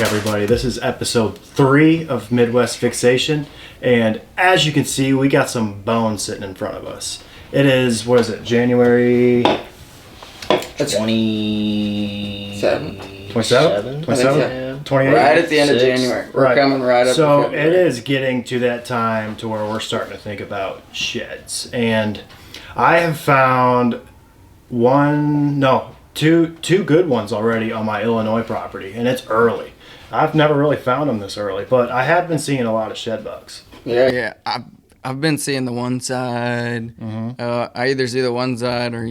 everybody. This is episode 3 of Midwest Fixation, and as you can see, we got some bones sitting in front of us. It is, what is it, January 27? 27? 27? 28? Right at the end of January. We're coming right up So to February. it is getting to that time to where we're starting to think about sheds. And I have found two good ones already on my Illinois property, and it's early. I've never really found them this early, but I have been seeing a lot of shed bugs. Yeah. I've been seeing the one side. I either see the one side or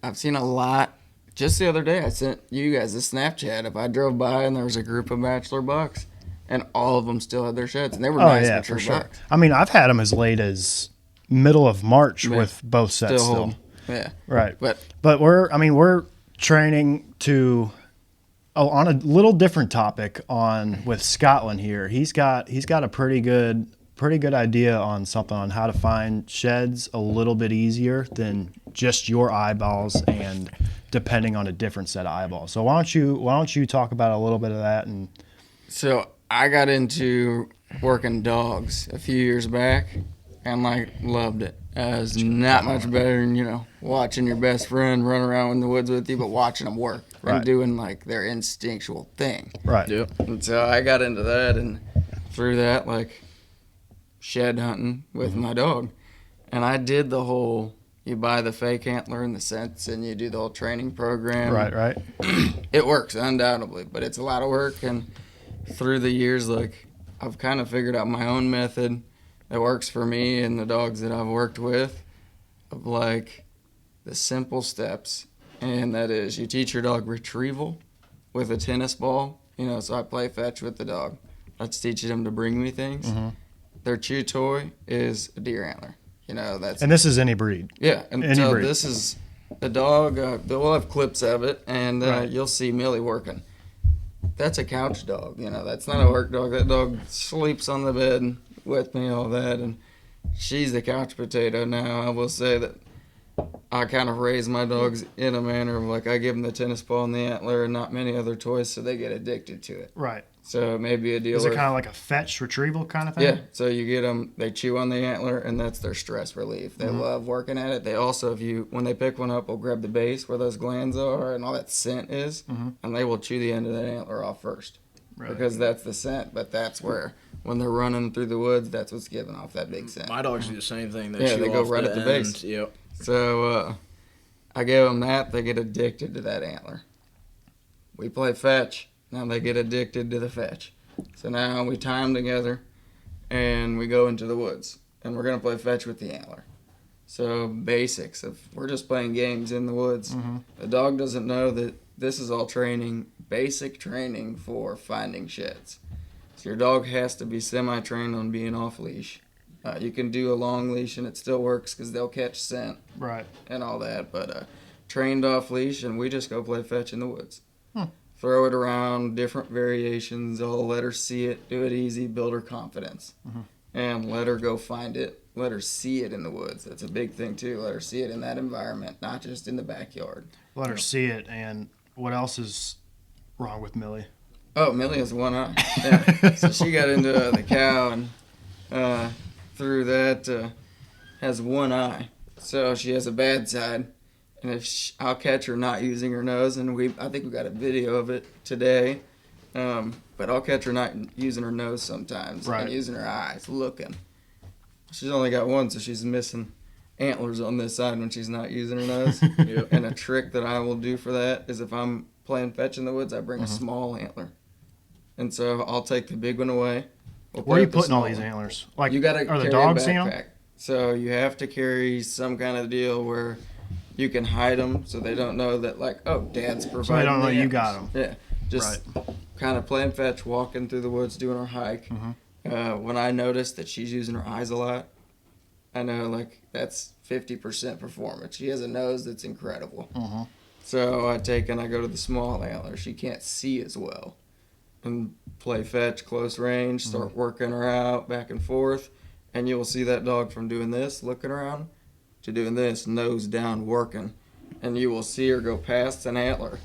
I've seen a lot. Just the other day, I sent you guys a Snapchat. If I drove by and there was a group of bachelor bucks, and all of them still had their sheds, and they were nice mature bucks. I mean, I've had them as late as middle of March with both sets still. Yeah. Right. But we're training to on a little different topic with Scotland here. He's got a pretty good idea on something on how to find sheds a little bit easier than just your eyeballs and depending on a different set of eyeballs. So why don't you talk about a little bit of that? And so I got into working dogs a few years back and loved it. It's not much better than, watching your best friend run around in the woods with you, but watching them work and doing their instinctual thing. Right. Yep. And so I got into that, and through that, shed hunting with my dog. And I did the whole, you buy the fake antler and the scents and you do the whole training program. Right. It works, undoubtedly, but it's a lot of work. And through the years, I've kind of figured out my own method that works for me and the dogs that I've worked with of the simple steps. And that is, you teach your dog retrieval with a tennis ball. So I play fetch with the dog. Let's teach them to bring me things. Mm-hmm. Their chew toy is a deer antler. And this is any breed. Yeah, and this is a dog. We'll have clips of it, and you'll see Millie working. That's a couch dog. That's not a work dog. That dog sleeps on the bed with me, all that, and she's the couch potato. Now I will say that I kind of raise my dogs in a manner of I give them the tennis ball and the antler and not many other toys, so they get addicted to it. Right. So it may be a deal. Is it kind of like a fetch retrieval kind of thing? Yeah. So you get them, they chew on the antler, and that's their stress relief. They love working at it. They also, when they pick one up, will grab the base where those glands are and all that scent is, and they will chew the end of that antler off first. Really? Because that's the scent, but that's where, when they're running through the woods, that's what's giving off that big scent. My dogs do the same thing. They go right at the base. Yep. So I give them that. They get addicted to that antler. We play fetch. Now they get addicted to the fetch. So now we tie them together, and we go into the woods, and we're going to play fetch with the antler. So basics of, we're just playing games in the woods. Mm-hmm. The dog doesn't know that this is all training, basic training for finding sheds. So your dog has to be semi-trained on being off-leash. You can do a long leash, and it still works because they'll catch scent and all that. But trained off-leash, and we just go play fetch in the woods. Throw it around, different variations. I'll let her see it, do it easy, build her confidence. And let her go find it. Let her see it in the woods. That's a big thing, too. Let her see it in that environment, not just in the backyard. Let her see it. And what else is wrong with Millie? Oh, Millie has one eye. Yeah. So she got into the cow, and through that has one eye. So she has a bad side. And I'll catch her not using her nose, and I think we got a video of it today, but I'll catch her not using her nose sometimes and using her eyes, looking. She's only got one, so she's missing antlers on this side when she's not using her nose. Yep. And a trick that I will do for that is if I'm playing fetch in the woods, I bring a small antler. And so I'll take the big one away. Where are you putting all these antlers? You gotta are carry the dogs a seeing backpack. them? So you have to carry some kind of deal where you can hide them so they don't know that, Dad's providing. So they don't know the you antlers. got them. Yeah, just kind of playing fetch, walking through the woods, doing our hike. When I notice that she's using her eyes a lot, I know, that's 50% performance. She has a nose that's incredible. So I go to the small antler. She can't see as well. And play fetch, close range, start working her out, back and forth. And you'll see that dog from doing this, looking around, to doing this, nose down, working. And you will see her go past an antler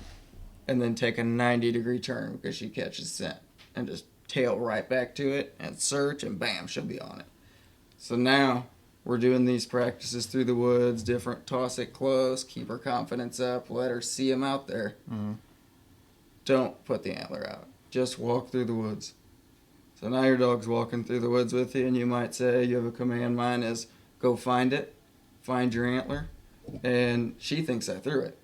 and then take a 90-degree turn because she catches scent. and just tail right back to it and search, and bam, she'll be on it. So now we're doing these practices through the woods, different, toss it close, keep her confidence up, let her see him out there. Mm-hmm. Don't put the antler out. Just walk through the woods. So now your dog's walking through the woods with you, and you might say you have a command. Mine is go find it, find your antler, and she thinks I threw it.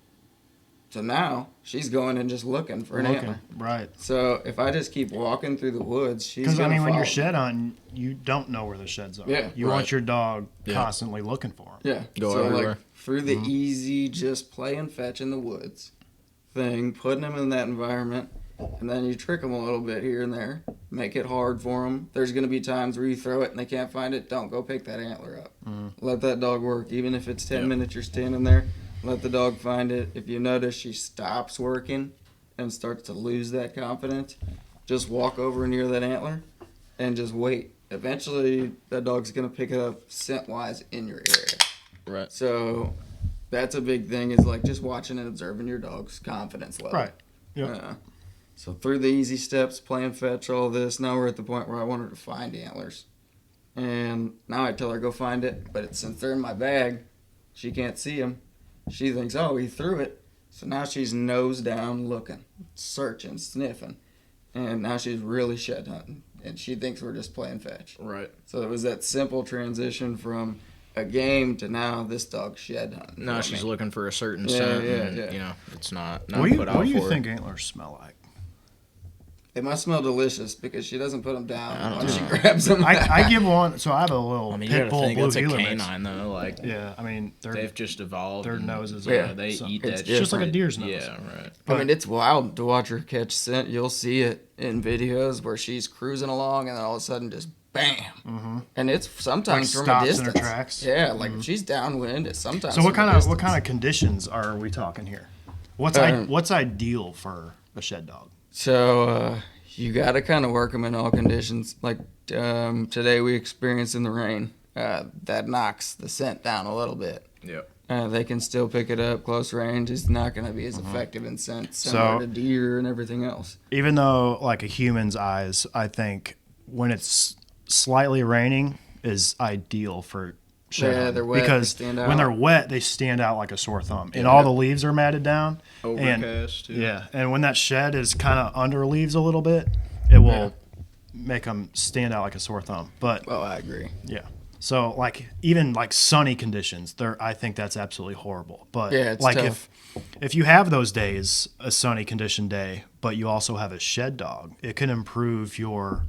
So now she's going and just looking for an antler. Right. So if I just keep walking through the woods, she's going to Because, when follow you're me. shed hunting, you don't know where the sheds are. Yeah. You want your dog constantly looking for them. Yeah. Go so everywhere. like through the easy, just play and fetch in the woods thing, putting them in that environment, and then you trick them a little bit here and there, make it hard for them. There's going to be times where you throw it and they can't find it. Don't go pick that antler up. Let that dog work. Even if it's 10 minutes you're standing there, let the dog find it. If you notice she stops working and starts to lose that confidence, just walk over near that antler and just wait. Eventually, that dog's going to pick it up scent-wise in your area. Right. So that's a big thing, is like just watching and observing your dog's confidence level. Right. Yep. So through the easy steps, playing fetch, all this, now we're at the point where I want her to find antlers. And now I tell her go find it, but since they're in my bag, she can't see them. She thinks, oh, he threw it. So now she's nose down looking, searching, sniffing. And now she's really shed hunting. And she thinks we're just playing fetch. Right. So it was that simple transition from a game to now this dog's shed hunting. Now she's looking for a certain Yeah, scent. yeah, and, yeah. You know, it's not What put out do you for think it. antlers smell like? They must smell delicious because she doesn't put them down I don't when she know. grabs them. I give one. So I have a little I mean, you pit gotta bull think blue it's a heeler mix. canine though. Like, Yeah, they've just evolved. their and, noses are- they so- eat it's that. just like a shit. deer's nose. Yeah, right. I mean, it's wild to watch her catch scent. You'll see it in videos where she's cruising along and then all of a sudden just bam. And it's sometimes Like from a stops in her distance. tracks? Yeah, like if she's downwind, it's sometimes. So what from a kind of distance. conditions are we talking here? What's what's ideal for a shed dog? So you got to kind of work them in all conditions. Like today we experienced in the rain. That knocks the scent down a little bit. Yep. They can still pick it up close range. It's not going to be as effective in scent, similar So- to deer and everything else. Even though like a human's eyes, I think when it's slightly raining is ideal for shed Yeah, hunting. they're wet, they because stand when out. they're wet, they stand out like a sore thumb, and all the leaves are matted down. And Overcast. Too. yeah, and when that shed is kind of under leaves a little bit, it will make them stand out like a sore thumb. But Oh, I agree. yeah. So like even like sunny conditions, I think that's absolutely horrible. But Yeah, it's like tough. if you have those days, a sunny condition day, but you also have a shed dog, it can improve your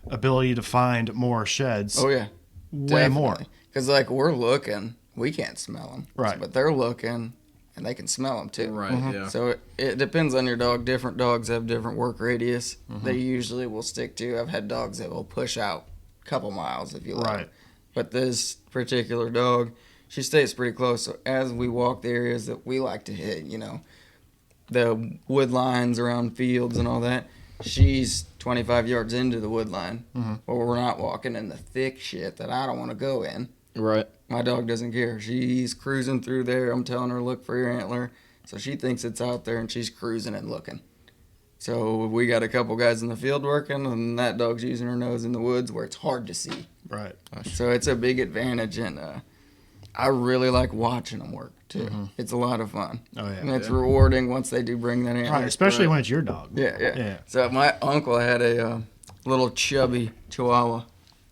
ability to find more sheds. Oh yeah, way more. Because like we're looking, we can't smell them. Right. But they're looking, and they can smell them too. Right. Yeah. So it depends on your dog. Different dogs have different work radius. They usually will stick to. I've had dogs that will push out a couple miles if you like. Right. But this particular dog, she stays pretty close. So as we walk the areas that we like to hit, the wood lines around fields and all that, she's 25 yards into the wood line. But we're not walking in the thick shit that I don't want to go in. Right. My dog doesn't care. She's cruising through there. I'm telling her, look for your antler. So she thinks it's out there, and she's cruising and looking. So we got a couple guys in the field working, and that dog's using her nose in the woods where it's hard to see. Right. So it's a big advantage, and I really like watching them work, too. It's a lot of fun. Oh yeah. And it's rewarding once they do bring that antler. Right, especially when it's your dog. Yeah. Yeah. So my uncle had a little chubby Chihuahua.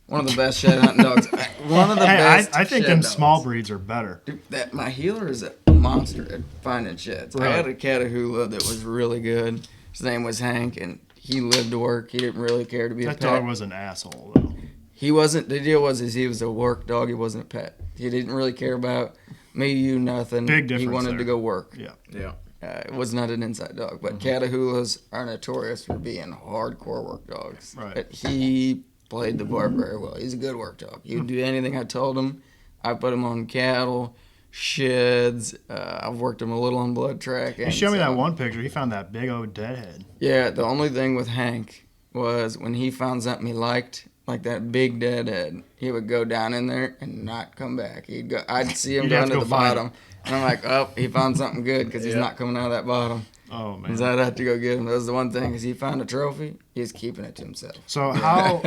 One of the best shed hunting dogs. One of the best. I think shed them dogs. small breeds are better. Dude, my healer is a monster at finding sheds. I Right. had a Catahoula that was really good. His name was Hank, and he lived to work. He didn't really care to be a That pet. dog was an asshole though. He wasn't. The deal was he was a work dog. He wasn't a pet. He didn't really care about me, you, nothing. Big difference He wanted there. to go work. Yeah. Yeah. It was not an inside dog, but Catahoulas are notorious for being hardcore work dogs. Right. But he played the part very well. He's a good work dog. He would do anything I told him. I put him on cattle, sheds. I've worked him a little on blood track. You showed me that one picture. He found that big old deadhead. Yeah, the only thing with Hank was when he found something he liked, like that big deadhead, he would go down in there and not come back. I'd see him You'd down have to to the go find bottom, and I'm like, oh, he found something good because he's Yeah. not coming out of that bottom. Oh, man. Because I'd have to go get him. That was the one thing, is he found a trophy, he's keeping it to himself. So how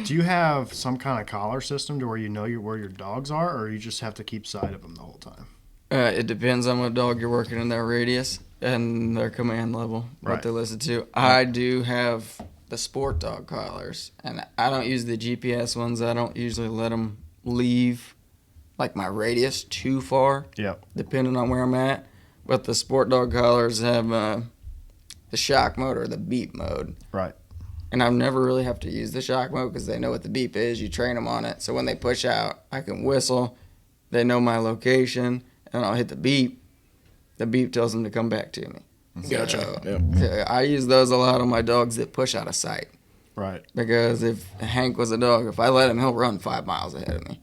do you have some kind of collar system to where you know where your dogs are, or you just have to keep sight of them the whole time? It depends on what dog you're working in their radius and their command level, what Right. they listen to. I do have the sport dog collars, and I don't use the GPS ones. I don't usually let them leave like my radius too far, Yep. depending on where I'm at. But the sport dog collars have the shock mode or the beep mode. Right. And I've never really have to use the shock mode because they know what the beep is. You train them on it. So when they push out, I can whistle. They know my location, and I'll hit the beep. The beep tells them to come back to me. Gotcha. So I use those a lot on my dogs that push out of sight. Right. Because if Hank was a dog, if I let him, he'll run 5 miles ahead of me.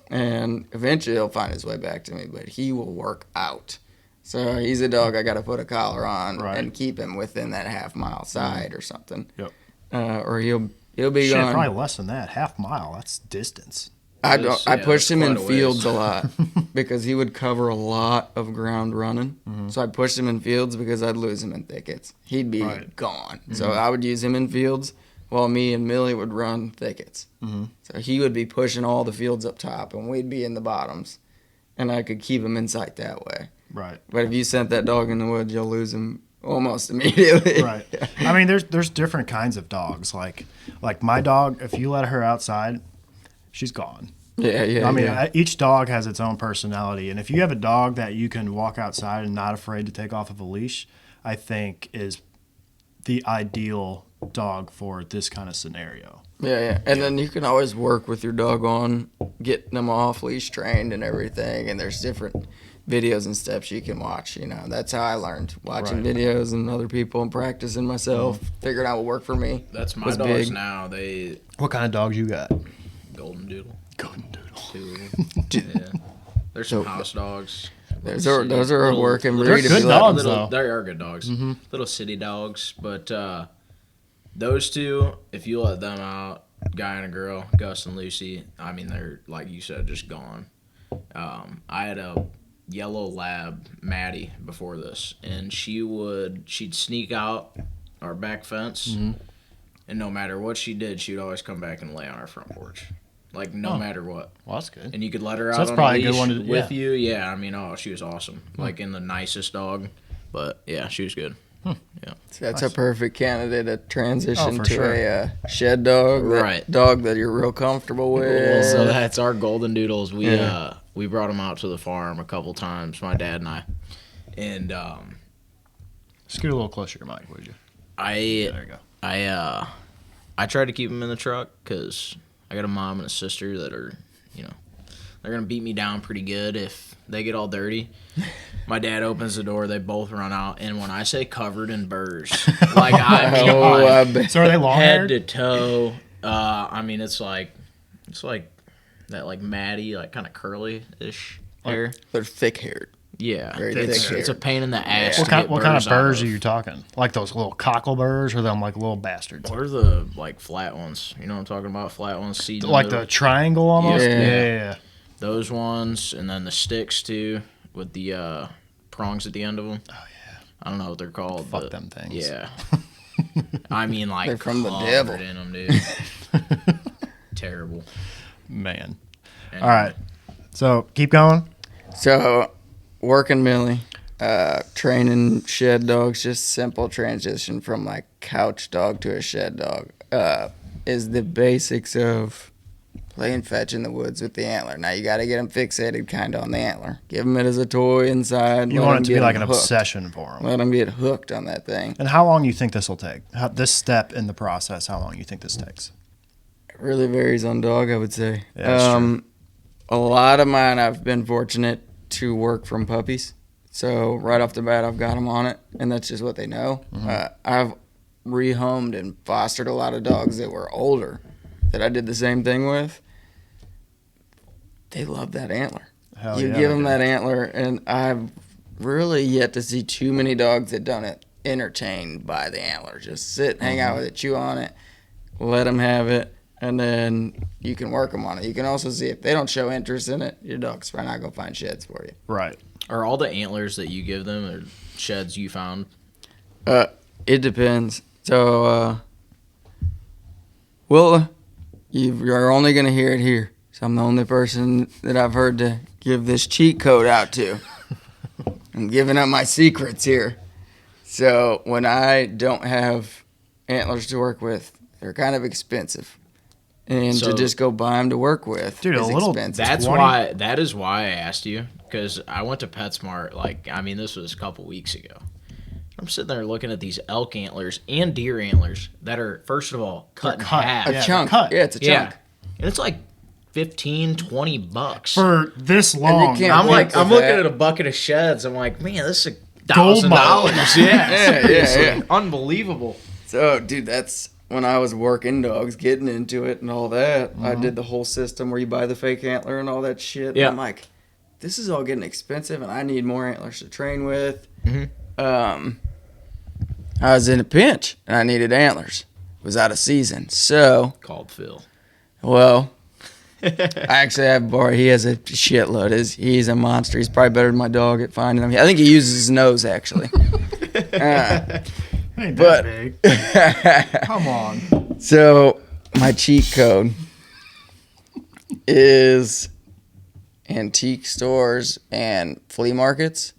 And eventually he'll find his way back to me, but he will work out. So he's a dog I got to put a collar on Right. and keep him within that half-mile side or something. Yep. Or he'll be Shit, gone. probably less than that. Half mile. That's distance. I That's- I yeah, pushed that's him in quite a ways. fields a lot because he would cover a lot of ground running. So I pushed him in fields because I'd lose him in thickets. He'd be Right. gone. So I would use him in fields while me and Millie would run thickets. So he would be pushing all the fields up top and we'd be in the bottoms. And I could keep him in sight that way. Right. But if you sent that dog in the woods, you'll lose him almost immediately. Right. I mean, there's different kinds of dogs. Like my dog, if you let her outside, she's gone. Yeah. I mean, each dog has its own personality, and if you have a dog that you can walk outside and not afraid to take off of a leash, I think is the ideal dog for this kind of scenario. Yeah. And then you can always work with your dog on getting them off leash trained and everything. And there's different videos and steps you can watch. You know, that's how I learned, watching Right. videos and other people and practicing myself, figuring out what worked for me. That's my was dogs big. now. They What kind of dogs you got? golden doodle. Golden doodle. Two. Yeah. There's some house dogs. Those Little are a little- working little- breed. They're if good you let 'em. dogs, little, though. they are good dogs. Little city dogs, but those two, if you let them out, guy and a girl, Gus and Lucy, I mean, they're, like you said, just gone. I had a yellow lab, Maddie, before this, and she'd sneak out our back fence, and no matter what she did, she'd always come back and lay on our front porch. Like, no matter what. Well, that's good. And you could let her So out that's on probably a a good leash one to- with yeah. you. Yeah, I mean, she was awesome. Like, in the nicest dog. But, yeah, she was good. So that's a perfect candidate to transition for to sure. a shed dog. That Right. dog that you're real comfortable with. Well, so that's our golden doodles. We brought them out to the farm a couple times, my dad and I. And Scoot a little closer to your mic, would you? I There you go. I tried to keep them in the truck because I got a mom and a sister that are, they're going to beat me down pretty good if they get all dirty. My dad opens the door, they both run out, and when I say covered in burrs, like I mean I like bet. So are they long head haired? to toe. I mean it's like that like matty, like kind of curly-ish hair. They're thick haired. Yeah, Very it's thick a hair. pain in the ass. What to kind, get what kind of out burrs are you talking? Like those little cockle burrs, or them like little bastards? Or the like flat ones. You know what I'm talking about? Flat ones, seeds. Like the triangle almost? Yeah. Yeah. those ones, and then the sticks too, with the prongs at the end of them. Oh yeah. I don't know what they're called. Fuck but them things. Yeah. I mean, like They're from the covered devil. in them, dude. Terrible. Man. Anyway. All right. So keep going. So, working Millie, training shed dogs, just simple transition from like couch dog to a shed dog, is the basics of playing fetch in the woods with the antler. Now you got to get them fixated kind of on the antler. Give them it as a toy inside. You let want 'em it to be get like 'em an hooked. obsession for them. Let them get hooked on that thing. And how long you think this will take? This step in the process, how long you think this takes? It really varies on dog, I would say. Yeah, that's true. A lot of mine, I've been fortunate to work from puppies. So right off the bat, I've got them on it, and that's just what they know. I've rehomed and fostered a lot of dogs that were older that I did the same thing with. They love that antler. Hell You yeah, give they them do. that antler, and I've really yet to see too many dogs that don't get entertained by the antler. Just sit, hang out with it, chew on it, let them have it, and then you can work them on it. You can also see if they don't show interest in it, your dog's probably not going to find sheds for you. Right. Are all the antlers that you give them or sheds you found? It depends. So, well, you're only going to hear it here. So I'm the only person that I've heard to give this cheat code out to. I'm giving up my secrets here. So when I don't have antlers to work with, they're kind of expensive. And So- to just go buy them to work with Dude, is a little- expensive. That is why I asked you, because I went to PetSmart, this was a couple weeks ago. I'm sitting there looking at these elk antlers and deer antlers that are, first of all, cut in cut. half. A Yeah, chunk. cut. Yeah, it's a chunk. Yeah. And it's like $15-$20 For this long. can't I'm pick I'm with looking that. at a bucket of sheds. I'm like, man, this is Gold $1,000. Yeah, seriously. yeah. Unbelievable. So, dude, that's when I was working dogs, getting into it and all that. I did the whole system where you buy the fake antler and all that shit. Yeah. And I'm like, this is all getting expensive, and I need more antlers to train with. Mhm. I was in a pinch, and I needed antlers. It was out of season. So, Called Phil. well, I actually have a boy. He has a shitload. He's a monster. He's probably better than my dog at finding them. I think he uses his nose, actually. Ain't But- that big. Come on. So my cheat code is antique stores and flea markets.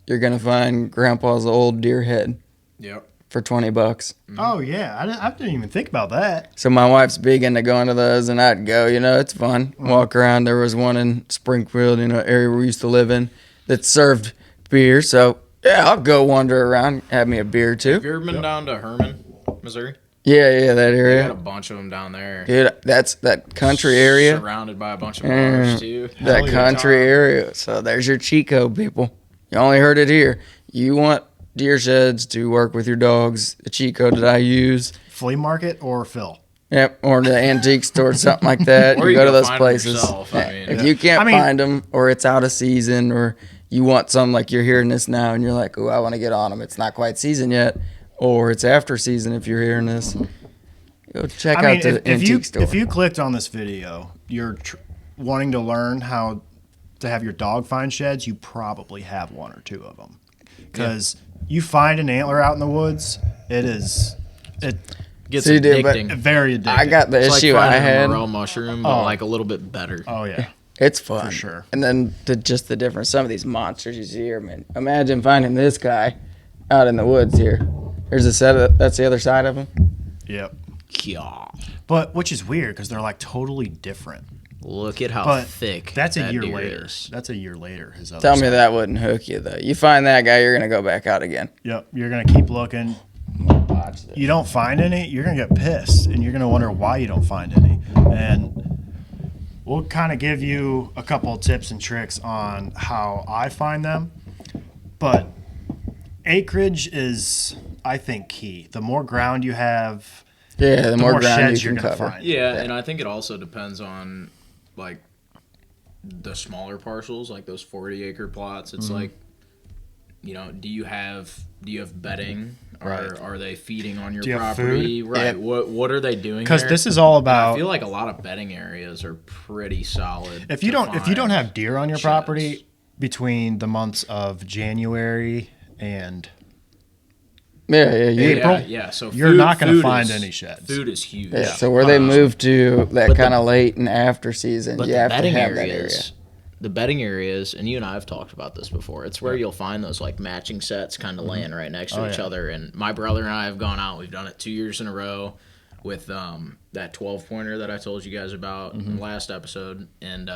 You're gonna find Grandpa's old deer head Yep. for $20. Oh, yeah. I didn't even think about that. So my wife's big into going to those, and I'd go. It's fun. Walk around. There was one in Springfield, area we used to live in, that served beer. So yeah, I'll go wander around, have me a beer too. Have you ever been down to Herman, Missouri? Yeah, that They got a area. bunch of them down there. Dude, that's that country area. Surrounded by a bunch of bars, too. That Hell yeah, country Tom. area. So there's your cheat code, people. You only heard it here. You want deer sheds to work with your dogs. The cheat code that I use. Flea market or Phil? Yep, or the antique store, something like that. Or You you go to go those find 'em places. yourself, I mean. If you can't I mean- find them, or it's out of season, or you want some, like you're hearing this now, and you're like, "Oh, I want to get on them." It's not quite season yet, or it's after season. If you're hearing this, go check out the antique store. if you clicked on this video, you're wanting to learn how to have your dog find sheds, you probably have one or two of them. Because you find an antler out in the woods, it Gets See, dude, but- addicting. very addictive. I got the It's like issue I finding had. a morel mushroom, but Oh. like a little bit better. Oh, yeah. It's fun. For sure. And then just the difference. Some of these monsters you see here, man. Imagine finding this guy out in the woods here. There's a set of, that's the other side of him. Yep. Yeah. But, which is weird because they're like totally different. Look at how But thick that's a that year deer later. is. That's a year later. His other Tell me side. that wouldn't hook you, though. You find that guy, you're going to go back out again. Yep. You're going to keep looking. Watch this. You don't find any, you're going to get pissed and you're going to wonder why you don't find any. And we'll kind of give you a couple of tips and tricks on how I find them. But acreage is, I think, key. The more ground you have, Yeah, the more ground sheds you you're can gonna cover. find. Yeah, and I think it also depends on like the smaller parcels, like those 40-acre plots. It's like, do you have bedding? Right. Or are they feeding on your Do you have property? food? Right. Yeah. What are they doing? Because there? this is all And I about feel like a lot of bedding areas are pretty solid. if you to don't find have deer on your sheds. property between the months of January and Yeah, you April, Yeah. So you're food- not gonna food find is- any sheds. Food is huge. Yeah, so where they move to that but kind of late and after season, But you the have to bedding have that areas, area. the bedding areas, and you and I have talked about this before. It's where you'll find those like matching sets kind of laying right next to Oh, each yeah. other. And my brother and I have gone out. We've done it 2 years in a row with that 12-pointer that I told you guys about in the last episode. And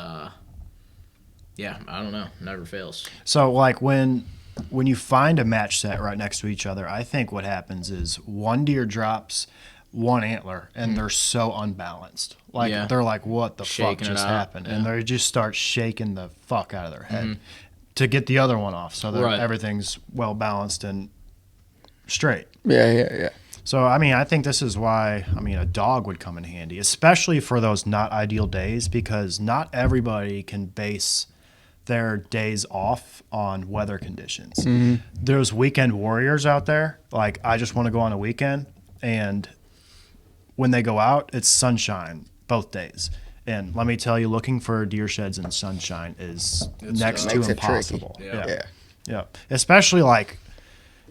yeah, I don't know, never fails. So like when you find a match set right next to each other, I think what happens is one deer drops one antler and they're so unbalanced. Like Yeah. they're like, what the Shaking fuck it just out, happened? And yeah. they just start shaking the fuck out of their head to get the other one off so that Right. everything's well balanced and straight. Yeah. So, I mean, I think this is why, a dog would come in handy, especially for those not ideal days, because not everybody can base their days off on weather conditions. There's weekend warriors out there. Like, I just want to go on a weekend, and when they go out, it's sunshine both days. And let me tell you, looking for deer sheds in sunshine is next to Makes it impossible. tricky. Yeah. Yeah. Yeah. Especially like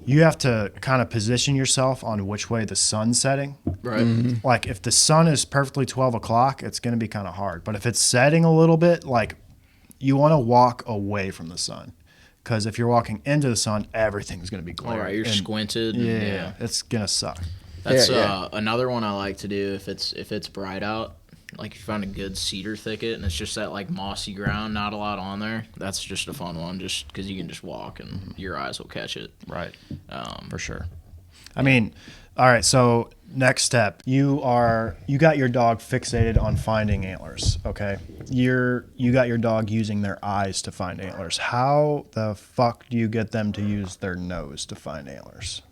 you have to kind of position yourself on which way the sun's setting. Right. Like if the sun is perfectly 12 o'clock, it's going to be kind of hard. But if it's setting a little bit, like you want to walk away from the sun. Because if you're walking into the sun, everything's going to be glaring. All right, you're squinted. Yeah, it's going to suck. That's another one I like to do if it's bright out. Like if you find a good cedar thicket and it's just that like mossy ground, not a lot on there. That's just a fun one, just because you can just walk and your eyes will catch it. Right. For sure. I mean, all right. So next step, you got your dog fixated on finding antlers. Okay. You got your dog using their eyes to find antlers. How the fuck do you get them to use their nose to find antlers?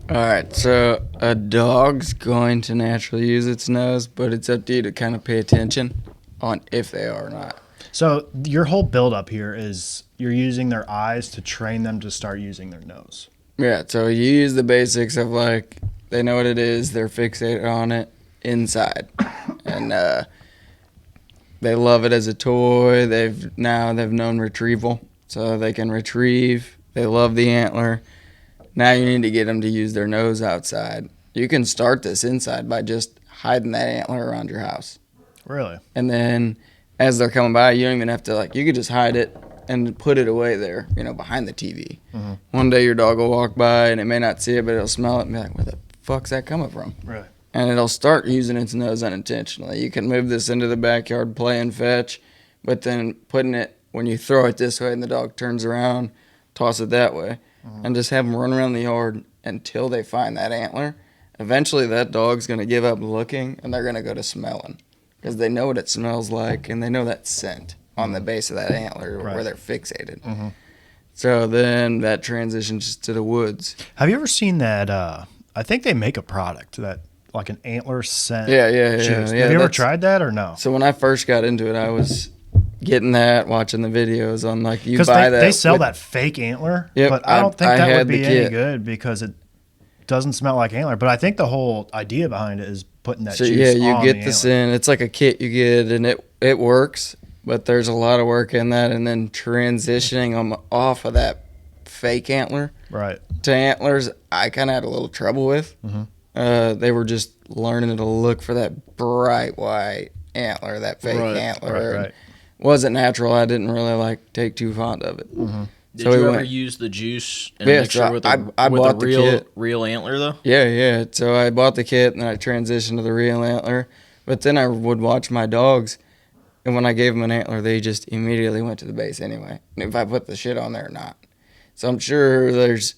All right, so a dog's going to naturally use its nose, but it's up to you to kind of pay attention on if they are or not. So your whole buildup here is you're using their eyes to train them to start using their nose. Yeah, so you use the basics of like they know what it is, they're fixated on it inside, and they love it as a toy. They've known retrieval, so they can retrieve. They love the antler. Now you need to get them to use their nose outside. You can start this inside by just hiding that antler around your house. Really? And then as they're coming by, you don't even have to, you could just hide it and put it away there, behind the TV. Mm-hmm. One day your dog will walk by and it may not see it, but it'll smell it and be like, where the fuck's that coming from? Right. And it'll start using its nose unintentionally. You can move this into the backyard, play and fetch, but then putting it, when you throw it this way and the dog turns around, toss it that way. And just have them run around the yard until they find that antler. Eventually, that dog's going to give up looking, and they're going to go to smelling. Because they know what it smells like, and they know that scent on the base of that antler where they're fixated. Mm-hmm. So then that transitions to the woods. Have you ever seen that? I think they make a product that, like an antler scent. Yeah. Have you ever tried that or no? So when I first got into it, I was getting that, watching the videos on you buy that. Because they sell that fake antler, but I don't think that would be any good because it doesn't smell like antler. But I think the whole idea behind it is putting that juice on the antler. You get this in. It's like a kit you get, and it works, but there's a lot of work in that, and then transitioning them off of that fake antler to antlers, I kind of had a little trouble with. Mm-hmm. They were just learning to look for that bright white antler, that fake antler. Right. Wasn't natural. I didn't really take too fond of it. Mm-hmm. Did you ever use the juice in a mixture with a real antler though? Yeah. So I bought the kit and then I transitioned to the real antler. But then I would watch my dogs, and when I gave them an antler, they just immediately went to the base anyway. If I put the shit on there or not. So I'm sure there's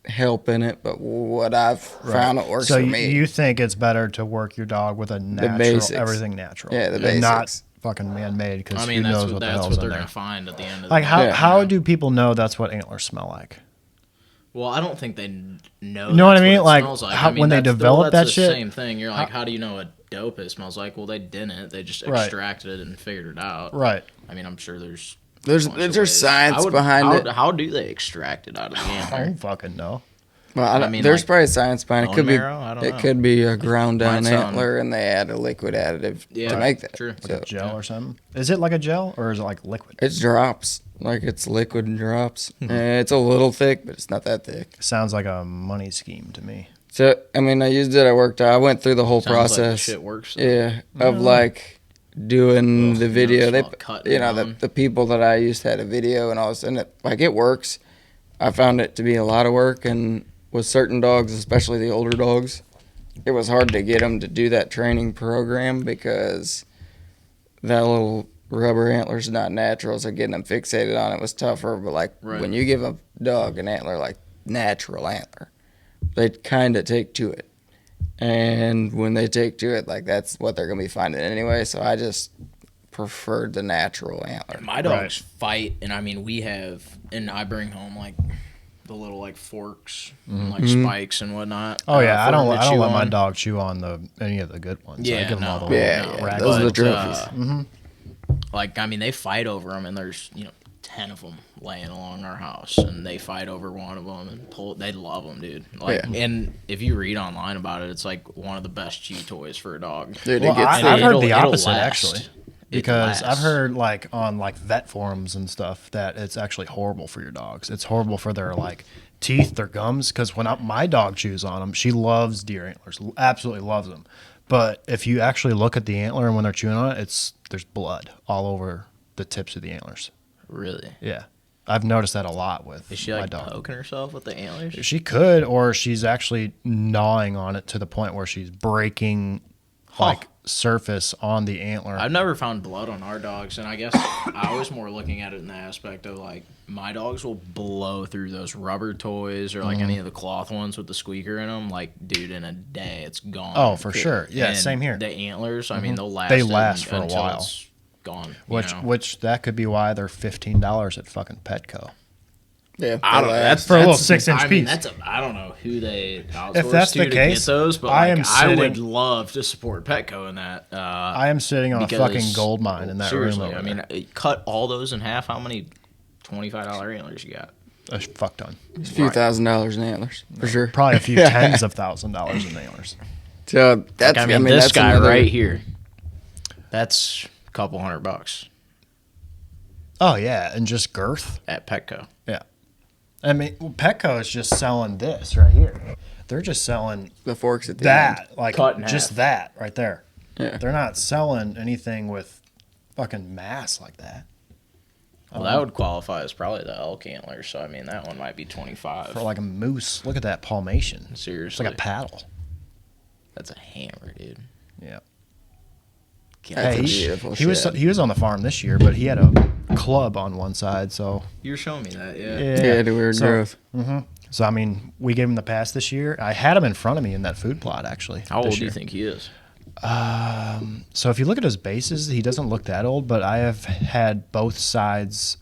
help in it, but what I've found it works for me. So you think it's better to work your dog with a natural, everything natural, the basics, and not fucking man-made, because who knows what the hell's in there. That's what they're going to find at the end of the day. How do people know that's what antlers smell like? Well, I don't think they know. You know what I mean? When they develop that shit? That's the same thing. You're like, how do you know what dope it smells like? Well, they didn't. They just extracted it and figured it out. Right. I mean, I'm sure there's science behind it. How do they extract it out of the antler? I don't fucking know. Well, there's probably science behind it. It could be a ground down antler, and they add a liquid additive to make that. True. Like a gel or something. Is it like a gel or is it like liquid? It's drops. It's liquid and drops. It's a little thick, but it's not that thick. Sounds like a money scheme to me. So I used it. I went through the whole process. Like the shit works. Yeah, of doing the video. The people that I used had a video, and all of a sudden it works. I found it to be a lot of work, and with certain dogs, especially the older dogs, it was hard to get them to do that training program because that little rubber antler's not natural, so getting them fixated on it was tougher. But when you give a dog an antler, natural antler, they kind of take to it. And when they take to it, that's what they're going to be finding anyway. So I just preferred the natural antler. My dogs fight, and we have, and I bring home the little forks and spikes and whatnot. Oh yeah, I don't let my dog chew on any of the good ones. Yeah, I give them all the those are the trophies. They fight over them, and there's 10 of them laying along our house, and they fight over one of them and pull. They love them, dude. And if you read online about it, it's one of the best chew toys for a dog. Dude, I've heard the opposite actually. Because I've heard on vet forums and stuff that it's actually horrible for your dogs. It's horrible for their teeth, their gums. Because when my dog chews on them, she loves deer antlers, absolutely loves them. But if you actually look at the antler and when they're chewing on it, there's blood all over the tips of the antlers. Really? Yeah. I've noticed that a lot with Is she my like dog. poking herself with the antlers? She could, or she's actually gnawing on it to the point where she's breaking like surface on the antler. I've never found blood on our dogs, and I guess I was more looking at it in the aspect of like my dogs will blow through those rubber toys or like any of the cloth ones with the squeaker in them. Like, dude, in a day it's gone. Oh, for sure. Yeah, And same here. The antlers, I mean, they'll last. They last for a until while. it's gone. Which that could be why they're $15 at fucking Petco. Yeah, I don't know. That's For a little 6-inch I mean, piece. I don't know who they outsource If that's to the to case, get those, but I like, am I would sitting- love to support Petco in that. I am sitting on a because- fucking gold mine in that seriously, room over I mean, there. cut all those in half. How many $25 antlers you got? A fuck ton. It's a few $1,000s in antlers for sure. Probably a few tens of $1,000s in antlers. So that's Like, I mean, this that's guy another- right here. That's a couple $100 Oh yeah, and just girth. at Petco. Yeah. I mean, Petco is just selling this right here. They're just selling the forks at the end. that, like Cut in just half. that right there. Yeah. They're not selling anything with fucking mass like that. Well, that would qualify as probably the elk antler. So I mean, that one might be 25. For like a moose. Look at that palmation. It's Seriously, like a paddle. that's a hammer, dude. Yeah. That's a he, beautiful he was shed. he was on the farm this year, but he had a club on one side, so You were showing me that, yeah. Yeah, the weird growth. So I mean, we gave him the pass this year. I had him in front of me in that food plot actually. How this old do you year. think he is? So if you look at his bases, he doesn't look that old, but I have had both sides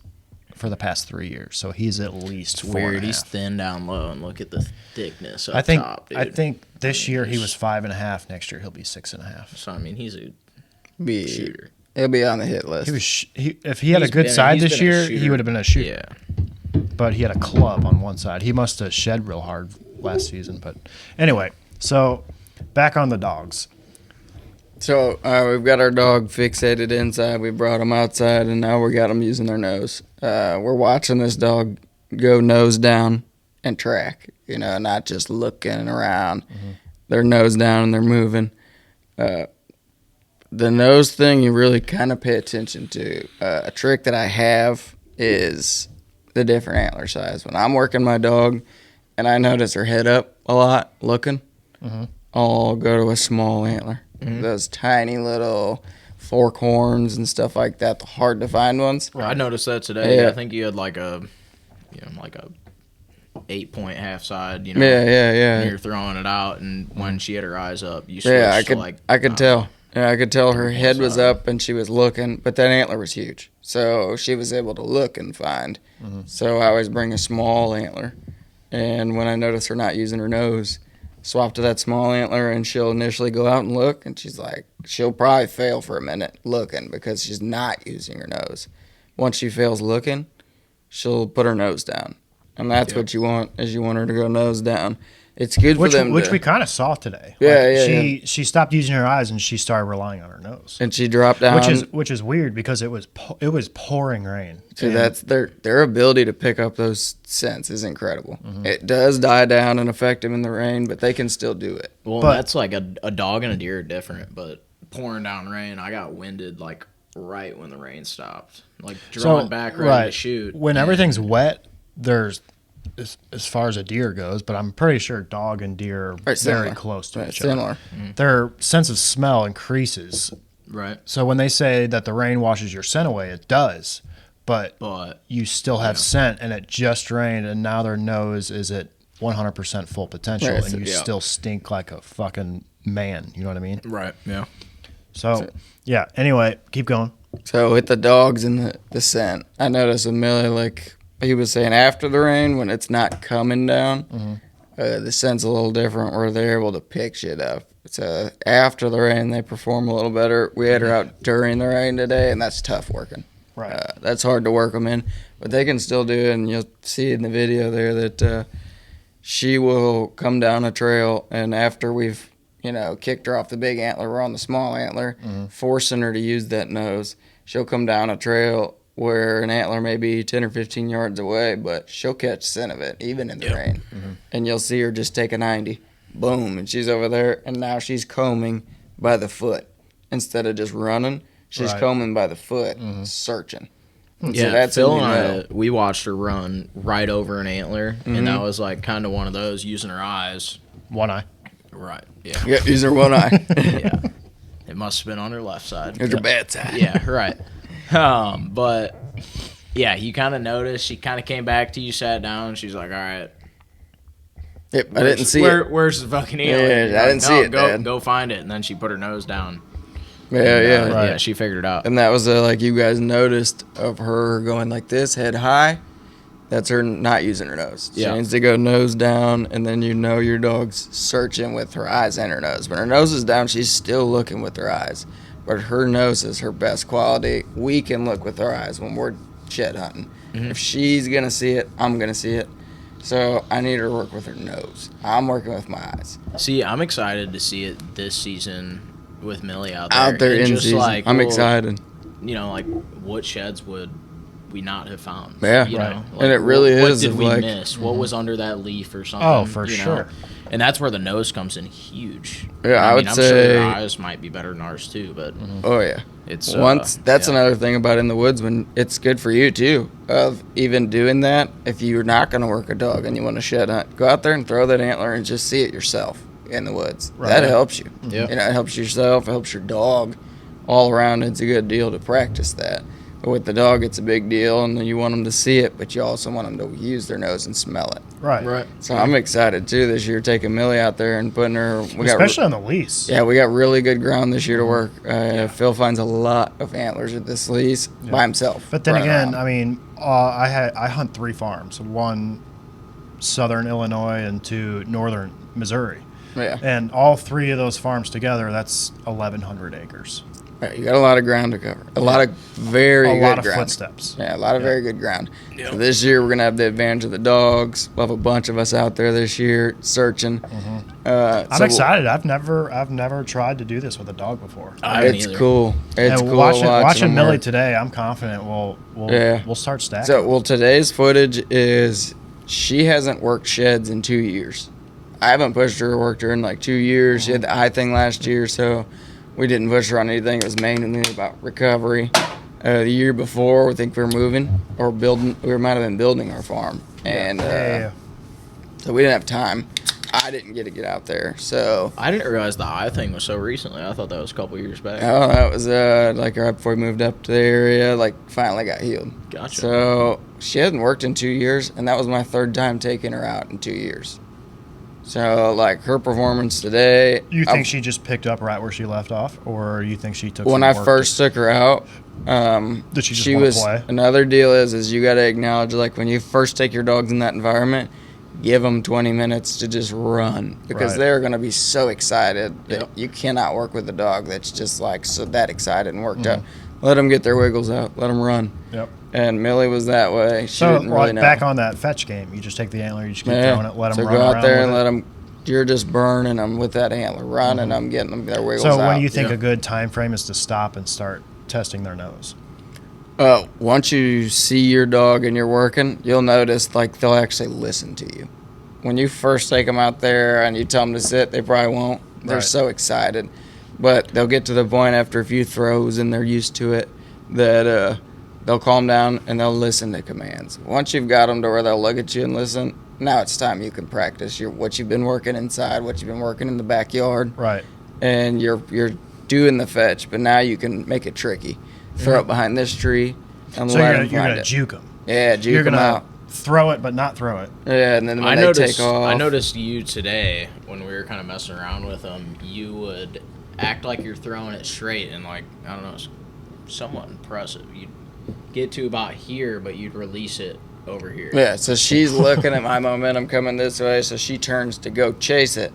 for the past 3 years, so he's at least It's 4.5. weird. He's thin down low, and look at the thickness up I think top, dude. I think this year he he's- was 5.5. Next year he'll be 6.5. So I mean, he's a Be, shooter. He'll be on the hit list. He was if he had a He's good been- side he's this been a year, he shooter. would have been a shooter. Yeah. But he had a club on one side. He must have shed real hard last season. But anyway, so back on the dogs. So we've got our dog fixated inside. We brought him outside, and now we got them using their nose. We're watching this dog go nose down and track. You know, not just looking around. They're nose down and they're moving. The nose thing you really kind of pay attention to. A trick that I have is the different antler size. When I'm working my dog, and I notice her head up a lot looking, I'll go to a small antler. Those tiny little fork horns and stuff like that, the hard to find ones. I noticed that today. Yeah. I think you had like a 8-point half side. Yeah, yeah, And yeah. you're throwing it out, and when she had her eyes up, you switched Yeah, I to could, like I could tell. Yeah, I could tell her Three-point head was side. up and she was looking, but that antler was huge, so she was able to look and find. So I always bring a small antler, and when I notice her not using her nose, swap to that small antler, and she'll initially go out and look, and she'll probably fail for a minute looking because she's not using her nose. Once she fails looking, she'll put her nose down, and that's what you want. Is you want her to go nose down. It's good Which for them. we kind of saw today. Yeah, yeah, She stopped using her eyes and she started relying on her nose. and she dropped down. Which is weird because it was pouring rain. So And that's their ability to pick up those scents is incredible. It does die down and affect them in the rain, but they can still do it. Well, But- that's like a dog and a deer are different, but pouring down rain, I got winded like right when the rain stopped, like drawing back ready to shoot. When and- everything's wet, there's as far as a deer goes, but I'm pretty sure dog and deer are Right, very similar. close to Right, each similar. other. Their sense of smell increases. right, So when they say that the rain washes your scent away, it does, but but you still have scent, and it just rained, and now their nose is at 100% full potential, Right, and you yeah. still stink like a fucking man. You know what I mean? right, yeah. So yeah. Anyway, keep going. So with the dogs and the scent, I noticed with Millie, like he was saying, after the rain, when it's not coming down, the scent's a little different where they're able to pick shit up. So after the rain, they perform a little better. We had her out during the rain today, and that's tough working. Right. That's hard to work them in, but they can still do it, and you'll see in the video there that she will come down a trail, and after we've kicked her off the big antler, we're on the small antler, forcing her to use that nose. She'll come down a trail where an antler may be 10 or 15 yards away, but she'll catch scent of it, even in the rain. And you'll see her just take a 90, boom, and she's over there, and now she's combing by the foot. Instead of just running, she's combing by the foot, searching. And so that's Phil and I, we watched her run right over an antler, and that was like kind of one of those using her eyes. One eye. Right. Yeah. Yeah, use her one eye. Yeah. It must have been on her left side. Here's her bad side. Yeah. Right. But yeah, you kind of noticed. She kind of came back to you, sat down, and she's like, "All right." Yep, I didn't see it. Where's the fucking antler? Yeah, I didn't see it, Dad. Go find it. And then she put her nose down. Yeah, yeah. Yeah, she figured it out. And that was like you guys noticed of her going like this, head high. That's her not using her nose. She needs to go nose down, and then you know your dog's searching with her eyes and her nose. When her nose is down, she's still looking with her eyes. But her nose is her best quality. We can look with our eyes when we're shed hunting. If she's going to see it, I'm going to see it. So I need her to work with her nose. I'm working with my eyes. See, I'm excited to see it this season with Millie out there. Out there and in just season. like, I'm excited. You know, like what sheds would we not have found? Yeah, you know? Like, and it really what is. What did we like, miss? What was under that leaf or something? Oh, for you sure. know? And that's where the nose comes in huge. Yeah, I would I'm say. sure your eyes might be better than ours too, but Oh yeah. it's That's another thing about in the woods when it's good for you too of even doing that. If you're not going to work a dog and you want to shed hunt, go out there and throw that antler and just see it yourself in the woods. Right. That helps you. Yeah. You know, it helps yourself, it helps your dog. All around, it's a good deal to practice that. But with the dog, it's a big deal, and you want them to see it, but you also want them to use their nose and smell it. Right. So I'm excited too this year, taking Millie out there and putting her. Especially on the lease. Yeah, we got really good ground this year to work. Phil finds a lot of antlers at this lease by himself. But then running again, around. I mean, I hunt 3 farms, one southern Illinois and 2 northern Missouri. Yeah. And all 3 of those farms together, that's 1,100 acres. Right, you got a lot of ground to cover. A lot of very good lot of ground. footsteps. Yeah, a lot of very good ground. So this year we're gonna have the advantage of the dogs. We'll have a bunch of us out there this year searching. I'm excited. I've never tried to do this with a dog before. It's cool. It's And cool watching them Millie work. today, I'm confident we'll start stacking. So today's footage is she hasn't worked sheds in 2 years. I haven't pushed her or worked her in like 2 years. She had the eye thing last year, so we didn't push her on anything. It was mainly about recovery. The year before, I think we were moving or building. We might have been building our farm, and so we didn't have time. I didn't get out there, so I didn't realize the eye thing was so recently. I thought that was a couple years back. oh, that was like right before we moved up to the area. Like finally got healed. Gotcha. So she hadn't worked in 2 years, and that was my 3rd time taking her out in 2 years. So, like, her performance today... You think she just picked up right where she left off, or you think she took When some I work first took her out, did she just wanna play? Another deal is you got to acknowledge, like, when you first take your dogs in that environment, give them 20 minutes to just run. Because Right. they're going to be so excited that you cannot work with a dog that's just, like, so that excited and worked out. Let them get their wiggles out. Let them run. Yep. And Millie was that way. She So, didn't really know. back on that fetch game, you just take the antler, you just keep throwing it, let them so run go around out there with and it. let them. You're just burning them with that antler, running them, getting them their wiggles out. So, when do you think a good time frame is to stop and start testing their nose? Once you see your dog and you're working, you'll notice like they'll actually listen to you. When you first take them out there and you tell them to sit, they probably won't. They're Right. so excited, but they'll get to the point after a few throws and they're used to it that they'll calm down and they'll listen to commands. Once you've got them to where they'll look at you and listen, now it's time you can practice what you've been working inside, what you've been working in the backyard, Right. and you're doing the fetch. But now you can make it tricky. Throw it behind this tree and So, let you're them going find to it. juke them. Yeah, juke You're them going out. to throw it, but not throw it. Yeah, and then when I they noticed, take off, I noticed you today when we were kind of messing around with them. You would act like you're throwing it straight, and like I don't know, it's somewhat impressive. You'd get to about here, but you'd release it over here. Yeah, so she's looking at my momentum coming this way, so she turns to go chase it,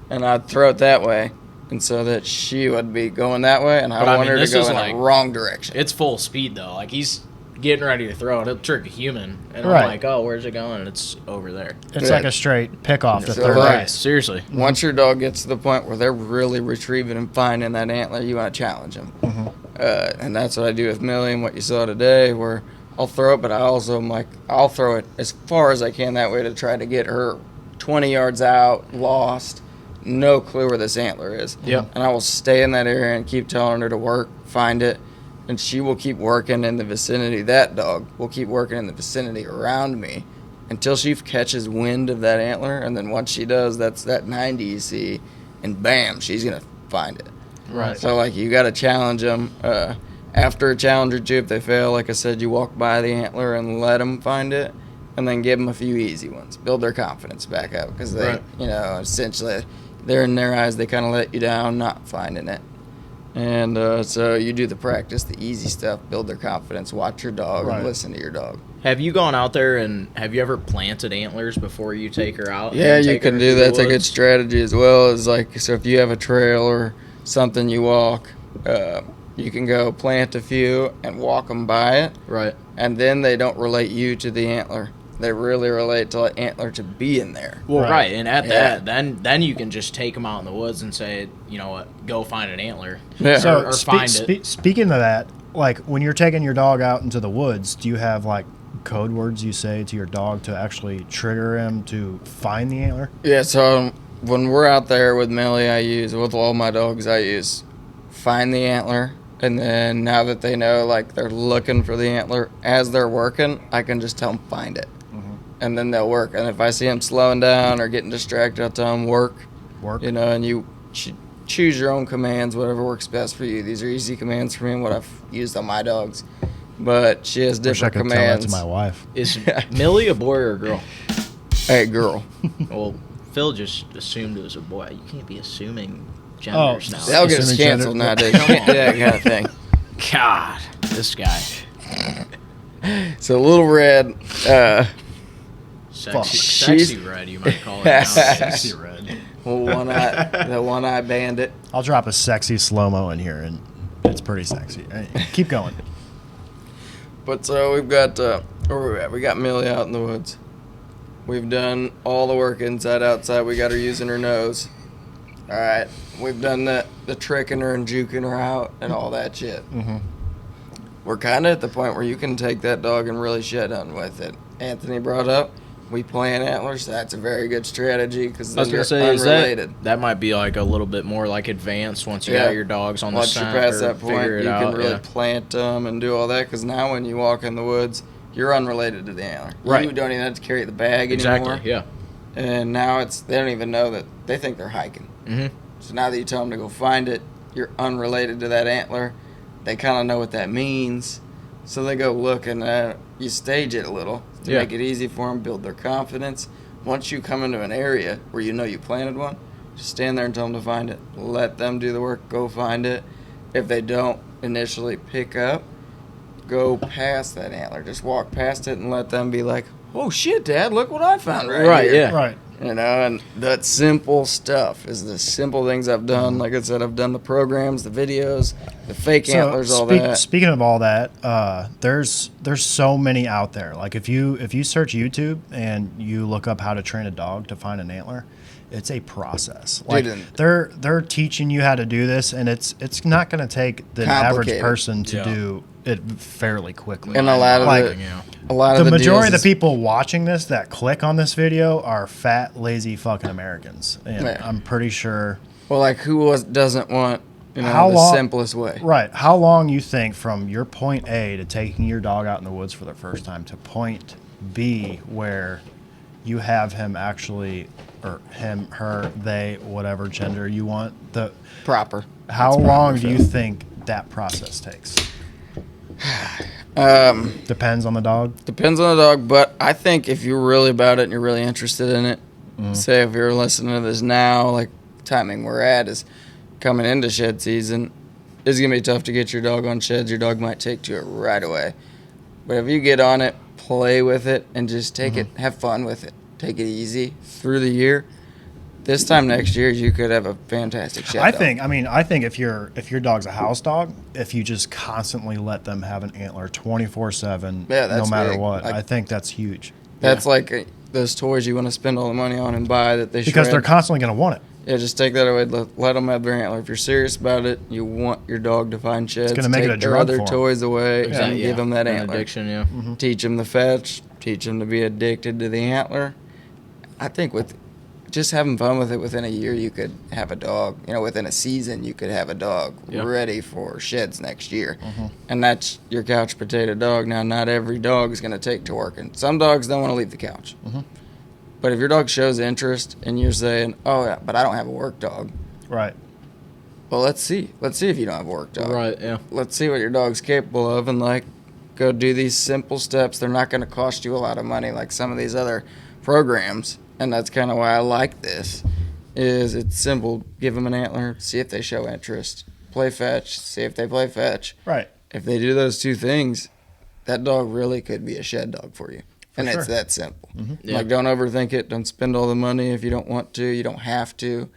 and I'd throw it that way, and so that she would be going that way, and But I want her to this go is in like- the wrong direction. It's full speed though. Like he's getting ready to throw it. He'll trick a human, and Right. I'm like, oh, where's it going? And it's over there. It's Yeah. like a straight pick off to So, third like, base. Seriously. Once your dog gets to the point where they're really retrieving and finding that antler, you want to challenge them. And that's what I do with Millie and what you saw today, where I'll throw it, but I also am like, I'll throw it as far as I can that way to try to get her 20 yards out, lost, no clue where this antler is. Yep. And I will stay in that area and keep telling her to work, find it, and she will keep working in the vicinity. That dog will keep working in the vicinity around me until she catches wind of that antler, and then once she does, that's that 90 you see, and bam, she's going to find it. Right. So, like, you got to challenge them. After a challenge or two, if they fail, like I said, you walk by the antler and let them find it, and then give them a few easy ones. Build their confidence back up, because they, you know, essentially, they're in their eyes, they kind of let you down not finding it. And so you do the practice, the easy stuff, build their confidence, watch your dog, and listen to your dog. Have you gone out there and have you ever planted antlers before you take her out? Yeah, you can do that. That's a good strategy as well. Is like, so if you have a trail or something you walk, you can go plant a few and walk them by it. Right. And then they don't relate you to the antler. They really relate to the antler to be in there. Well, right. And at that, then you can just take them out in the woods and say, you know what, go find an antler. Yeah. So or find it. Speaking of that, like when you're taking your dog out into the woods, do you have like code words you say to your dog to actually trigger him to find the antler? Yeah, so when we're out there with Millie, with all my dogs, I use find the antler. And then now that they know, like, they're looking for the antler, as they're working, I can just tell them find it. And then they'll work. And if I see them slowing down or getting distracted, I'll tell them work. You know, and you should choose your own commands, whatever works best for you. These are easy commands for me and what I've used on my dogs. But she has different commands. Tell that to my wife. Is Millie a boy or a girl? Hey, girl. Well, Phil just assumed it was a boy. You can't be assuming genders now. That'll get us canceled nowadays. You can't do that kind of thing. God, this guy. So Little Red, sexy red, you might call it now. Sexy red. the one-eye bandit. I'll drop a sexy slow-mo in here, and it's pretty sexy. Keep going. But so we've got, where we at? We got Millie out in the woods. We've done all the work inside, outside. We got her using her nose. All right. We've done the tricking her and juking her out and all that shit. We're kind of at the point where you can take that dog and really shit on with it. Anthony brought up, we plant antlers. That's a very good strategy because they're unrelated. That might be like a little bit more like advanced once you got your dogs on the scent. Once you're past that point, you can really plant them and do all that because now when you walk in the woods, you're unrelated to the antler. Right. You don't even have to carry the bag anymore. Exactly, yeah. And now they don't even know that. They think they're hiking. So now that you tell them to go find it, you're unrelated to that antler. They kind of know what that means. So they go look and you stage it a little to make it easy for them, build their confidence. Once you come into an area where you know you planted one, just stand there and tell them to find it. Let them do the work, go find it. If they don't initially pick up, go past that antler. Just walk past it and let them be like, oh shit, Dad, look what I found right here. Right. You know, and that simple stuff is the simple things I've done. Like I said, I've done the programs, the videos, the fake antlers, all that. Speaking of all that, there's so many out there. Like if you search YouTube and you look up how to train a dog to find an antler, it's a process. Like they're teaching you how to do this, and it's not going to take the average person to do it fairly quickly. And a lot of the majority of the people watching this that click on this video are fat, lazy fucking Americans, and I'm pretty sure. Well, like who doesn't want the simplest way? Right. How long you think from your point A to taking your dog out in the woods for the first time to point B where you have him actually, or him, her, they, whatever gender you want, proper. How long do you think that process takes? Depends on the dog. Depends on the dog, but I think if you're really about it and you're really interested in it, say if you're listening to this now, like timing we're at is coming into shed season, it's going to be tough to get your dog on sheds. Your dog might take to it right away. But if you get on it, play with it, and just take it, have fun with it. Take it easy through the year. This time next year, you could have a fantastic shed dog. I think if your dog's a house dog, if you just constantly let them have an antler 24/7, no matter what, I think that's huge. That's like those toys you want to spend all the money on and buy that they because they're constantly going to want it. Yeah, just take that away. Let them have their antler. If you're serious about it, you want your dog to find sheds. It's gonna make take it a their drug other for 'em. toys away and Yeah. give them that An antler. addiction, yeah. Teach them the fetch. Teach them to be addicted to the antler. I think with just having fun with it, within a year you could have a dog. Within a season you could have a dog Yeah. ready for sheds next year. And that's your couch potato dog. Now, not every dog is going to take to working. Some dogs don't want to leave the couch. But if your dog shows interest and you're saying, oh, yeah, but I don't have a work dog. Right. Well, let's see. Let's see if you don't have a work dog. Right, yeah. Let's see what your dog's capable of, and go do these simple steps. They're not going to cost you a lot of money like some of these other programs, and that's kind of why I like this. Is it's simple. Give them an antler, see if they show interest. Play fetch, see if they play fetch. Right. If they do those two things, that dog really could be a shed dog for you. And sure. it's that simple. Yeah. Don't overthink it. Don't spend all the money if you don't want to. You don't have to.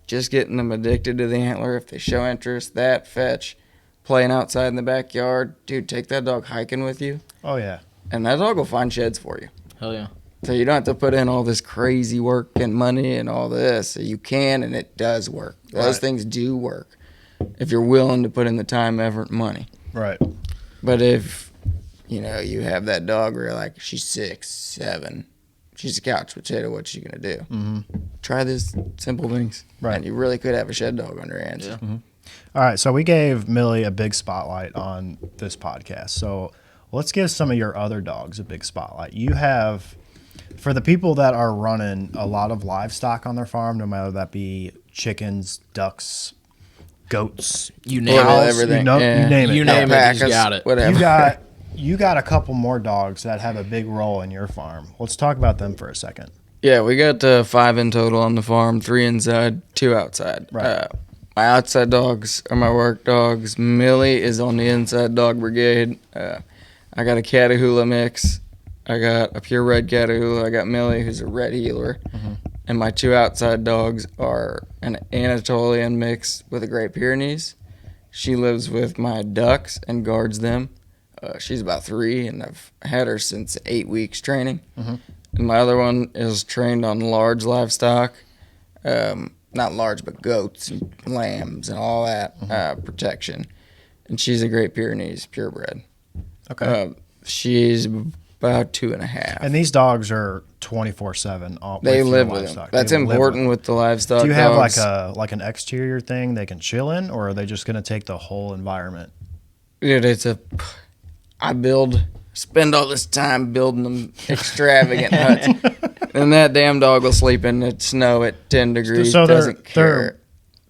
Just getting them addicted to the antler. If they show interest, that fetch, playing outside in the backyard. Dude, take that dog hiking with you, Oh yeah. and that dog will find sheds for you. Hell yeah. So you don't have to put in all this crazy work and money and all this. So you can, and it does work. Those Right. things do work if you're willing to put in the time, effort, and money. Right. But if, you have that dog where you're like, she's 6, 7, she's a couch potato, what's she going to do? Try these simple things. Right. And you really could have a shed dog on your hands. Yeah. All right. So we gave Millie a big spotlight on this podcast. So let's give some of your other dogs a big spotlight. You have, for the people that are running a lot of livestock on their farm, no matter that be chickens, ducks, goats, You name Well, it. everything. you Yeah. name it. You name it, he's Alpacas, got it. Whatever. You got a couple more dogs that have a big role in your farm. Let's talk about them for a second. Yeah, we got 5 in total on the farm, 3 inside, 2 outside. Right. My outside dogs are my work dogs. Millie is on the inside dog brigade. I got a Catahoula mix. I got a purebred Catahoula. I got Millie, who's a red heeler. And my 2 outside dogs are an Anatolian mix with a Great Pyrenees. She lives with my ducks and guards them. She's about 3, and I've had her since 8 weeks training. And my other one is trained on large livestock, not large, but goats and lambs and all that protection. And she's a Great Pyrenees purebred. Okay. She's about 2.5. And these dogs are 24/7. They live with them. That's important with the livestock. Do you have dogs. like an exterior thing they can chill in, or are they just going to take the whole environment? Dude, spend all this time building them extravagant huts. And that damn dog will sleep in the snow at 10 degrees. So doesn't care.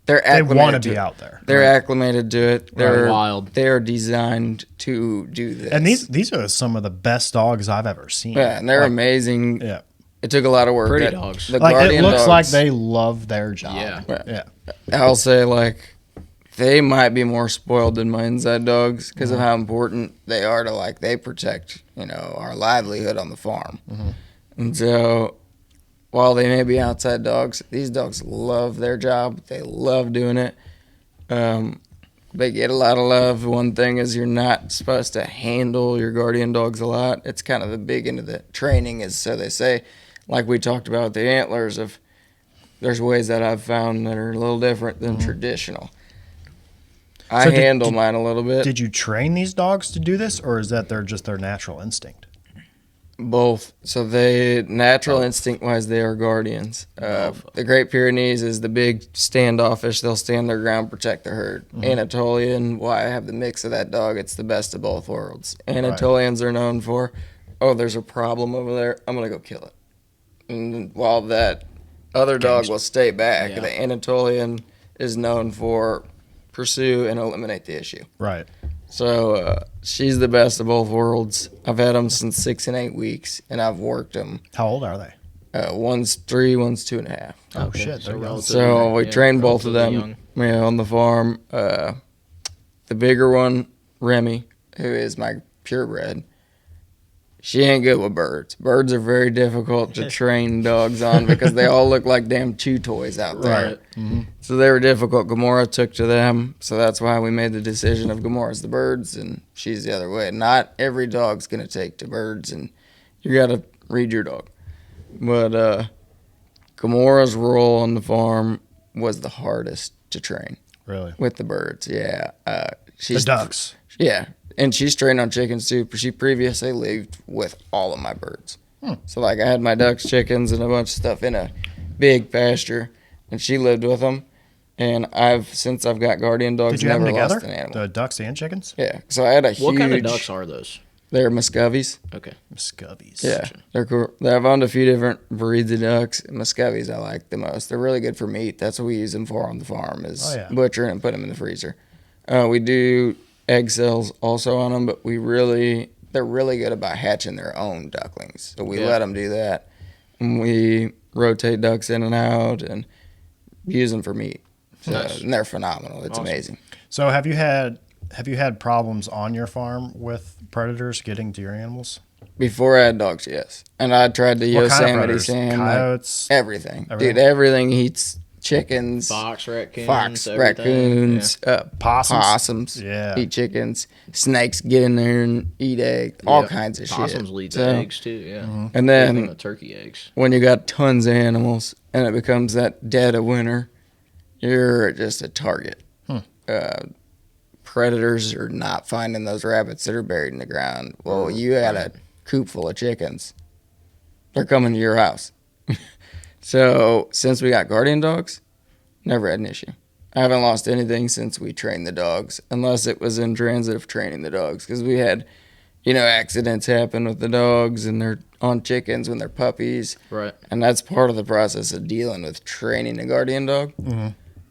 They're They acclimated want to to be it. out there. They're acclimated to it. They're wild. They're designed to do this. And these are some of the best dogs I've ever seen. Yeah, and they're Like, amazing. Yeah. It took a lot of work. Pretty dogs. The Like it guardian looks dogs, like they love their job. Yeah. Yeah. I'll say, they might be more spoiled than my inside dogs because of how important they are to, they protect, our livelihood on the farm. And so, while they may be outside dogs, these dogs love their job. They love doing it. They get a lot of love. One thing is you're not supposed to handle your guardian dogs a lot. It's kind of the big end of the training is, so they say, like we talked about with the antlers, there's ways that I've found that are a little different than traditional. I handle mine a little bit. Did you train these dogs to do this, or is that just their natural instinct? Both. So natural instinct-wise, they are guardians. The Great Pyrenees is the big standoffish. They'll stand their ground, protect the herd. Anatolian, why I have the mix of that dog, it's the best of both worlds. Anatolians are known for, there's a problem over there, I'm going to go kill it. And while that other dog will stay back, the Anatolian is known for pursue and eliminate the issue. Right. So she's the best of both worlds. I've had them since 6 and 8 weeks, and I've worked them. How old are they? One's 3, one's 2.5. Oh shit! So They're young. relatively- So we Yeah, trained both of them relatively on the farm. The bigger one, Remy, who is my purebred, she ain't good with birds. Birds are very difficult to train dogs on because they all look like damn chew toys out there. Right. So they were difficult. Gamora took to them, so that's why we made the decision of Gamora's the birds and she's the other way. Not every dog's gonna take to birds, and you gotta read your dog. But Gamora's role on the farm was the hardest to train Really? with the birds. Yeah. The She's ducks. Yeah, and she's trained on chickens too. But she previously lived with all of my birds. So like I had my ducks, chickens, and a bunch of stuff in a big pasture, and she lived with them. And since I've got guardian dogs, Did you have them never together? lost an animal. The ducks and chickens? Yeah, so I had a huge. What kind of ducks are those? They're Muscovies. Okay. Scubbies. Yeah, they're cool. I've owned a few different breeds of ducks. Muscovies I like the most. They're really good for meat. That's what we use them for on the farm is butchering and put them in the freezer. We do egg cells also on them, but they're really good about hatching their own ducklings. So we let them do that. And we rotate ducks in and out and use them for meat. So, and they're phenomenal. It's amazing. So have you had problems on your farm with predators getting to your animals? Before I had dogs, yes. And I tried the What kind of Yosemite predators? Sam. Coyotes? Everything. Dude, everything eats chickens. Fox, raccoons, raccoons, Possums. eat chickens. Snakes get in there and eat eggs. All kinds of Possums shit. will eat the eggs too, yeah. And Even then the turkey eggs. when you got tons of animals and it becomes that dead of winter, you're just a target. Predators are not finding those rabbits that are buried in the ground. Well, you had a coop full of chickens. They're coming to your house. So since we got guardian dogs, never had an issue. I haven't lost anything since we trained the dogs, unless it was in transit of training the dogs, because we had, accidents happen with the dogs and they're on chickens when they're puppies. Right. And that's part of the process of dealing with training a guardian dog.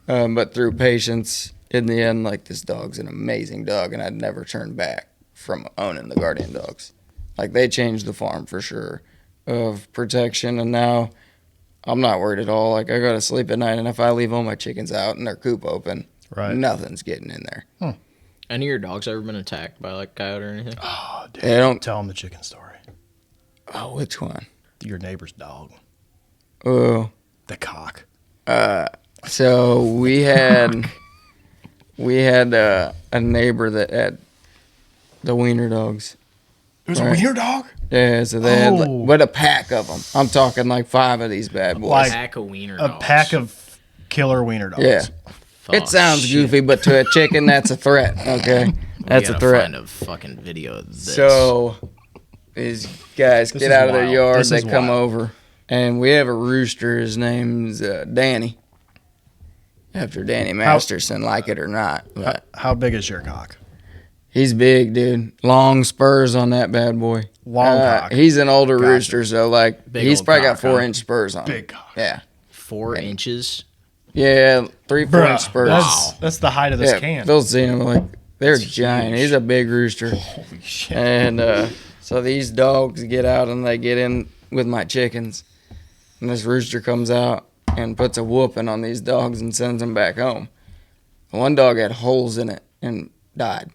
But through patience, in the end, like, this dog's an amazing dog, and I'd never turn back from owning the guardian dogs. Like, they changed the farm for sure of protection, and now I'm not worried at all. Like, I go to sleep at night, and if I leave all my chickens out and their coop open, nothing's getting in there. Any of your dogs ever been attacked by, like, a coyote or anything? Oh, dude. They don't. Tell them the chicken story. Oh, which one? Your neighbor's dog. Oh. The cock. So we had a neighbor that had the wiener dogs. It was a wiener dog? Yeah, so they had but a pack of them. I'm talking like 5 of these bad boys. Like a pack of wiener dogs. A pack of killer wiener dogs. Yeah. It sounds goofy, but to a chicken, that's a threat. Okay, that's a threat. Find a fucking video of this. So these guys get out of their yard. They come wild. over, and we have a rooster. His name's Danny. After Danny Masterson, like it or not. But How big is your cock? he's big, dude. Long spurs on that bad boy. Long cock. He's an older rooster, so like Big he's old probably got cock, 4-inch spurs on him. Big cock. Yeah. 4 inches. Yeah, 3-4-inch spurs. That's the height of this can. Phil's seen him, like, they're giant. He's a big rooster. Holy shit. And so these dogs get out and they get in with my chickens. And this rooster comes out and puts a whooping on these dogs and sends them back home. One dog had holes in it and died.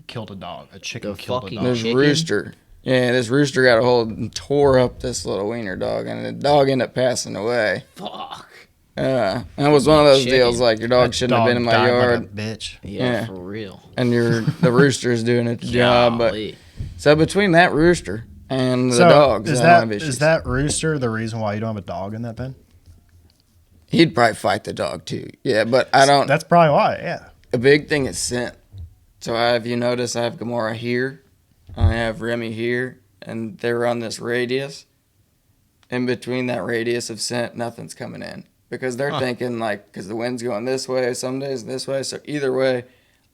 Killed a dog. A chicken The killed a fucking dog. This chicken? rooster. Yeah, this rooster got a hold and tore up this little wiener dog. And the dog ended up passing away. Fuck. And it was one of those Chicken. deals like your dog shouldn't have been in my died yard. like a bitch. Yeah, for real. And the rooster's doing its job. But Golly. so between that rooster and the So dogs, is I don't have that issues. is that rooster the reason why you don't have a dog in that pen? He'd probably fight the dog too. Yeah, but I don't. That's probably why. Yeah. The big thing is scent. So if you notice, I have Gamora here, I have Remy here, and they're on this radius. In between that radius of scent, nothing's coming in because they're thinking like, because the wind's going this way, some days this way. So either way,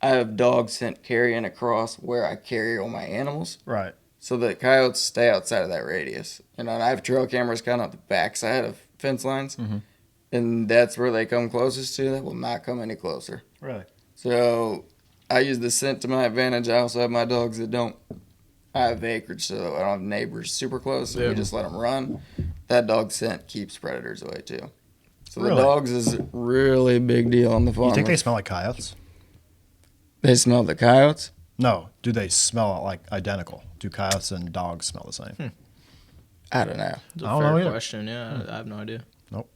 I have dog scent carrying across where I carry all my animals. Right. So the coyotes stay outside of that radius. And I have trail cameras kind of on the backside of fence lines. And that's where they come closest to. They will not come any closer. Really. So I use the scent to my advantage. I also have my dogs that don't. I have acreage, so I don't have neighbors super close. So we just let them run. That dog scent keeps predators away too. So Really? the dogs is a really big deal on the farm. You think they smell like coyotes? They smell the coyotes? No. Do they smell like identical? Do coyotes and dogs smell the same? I don't know. It's a I don't fair know either. question. Yeah, I have no idea. Nope.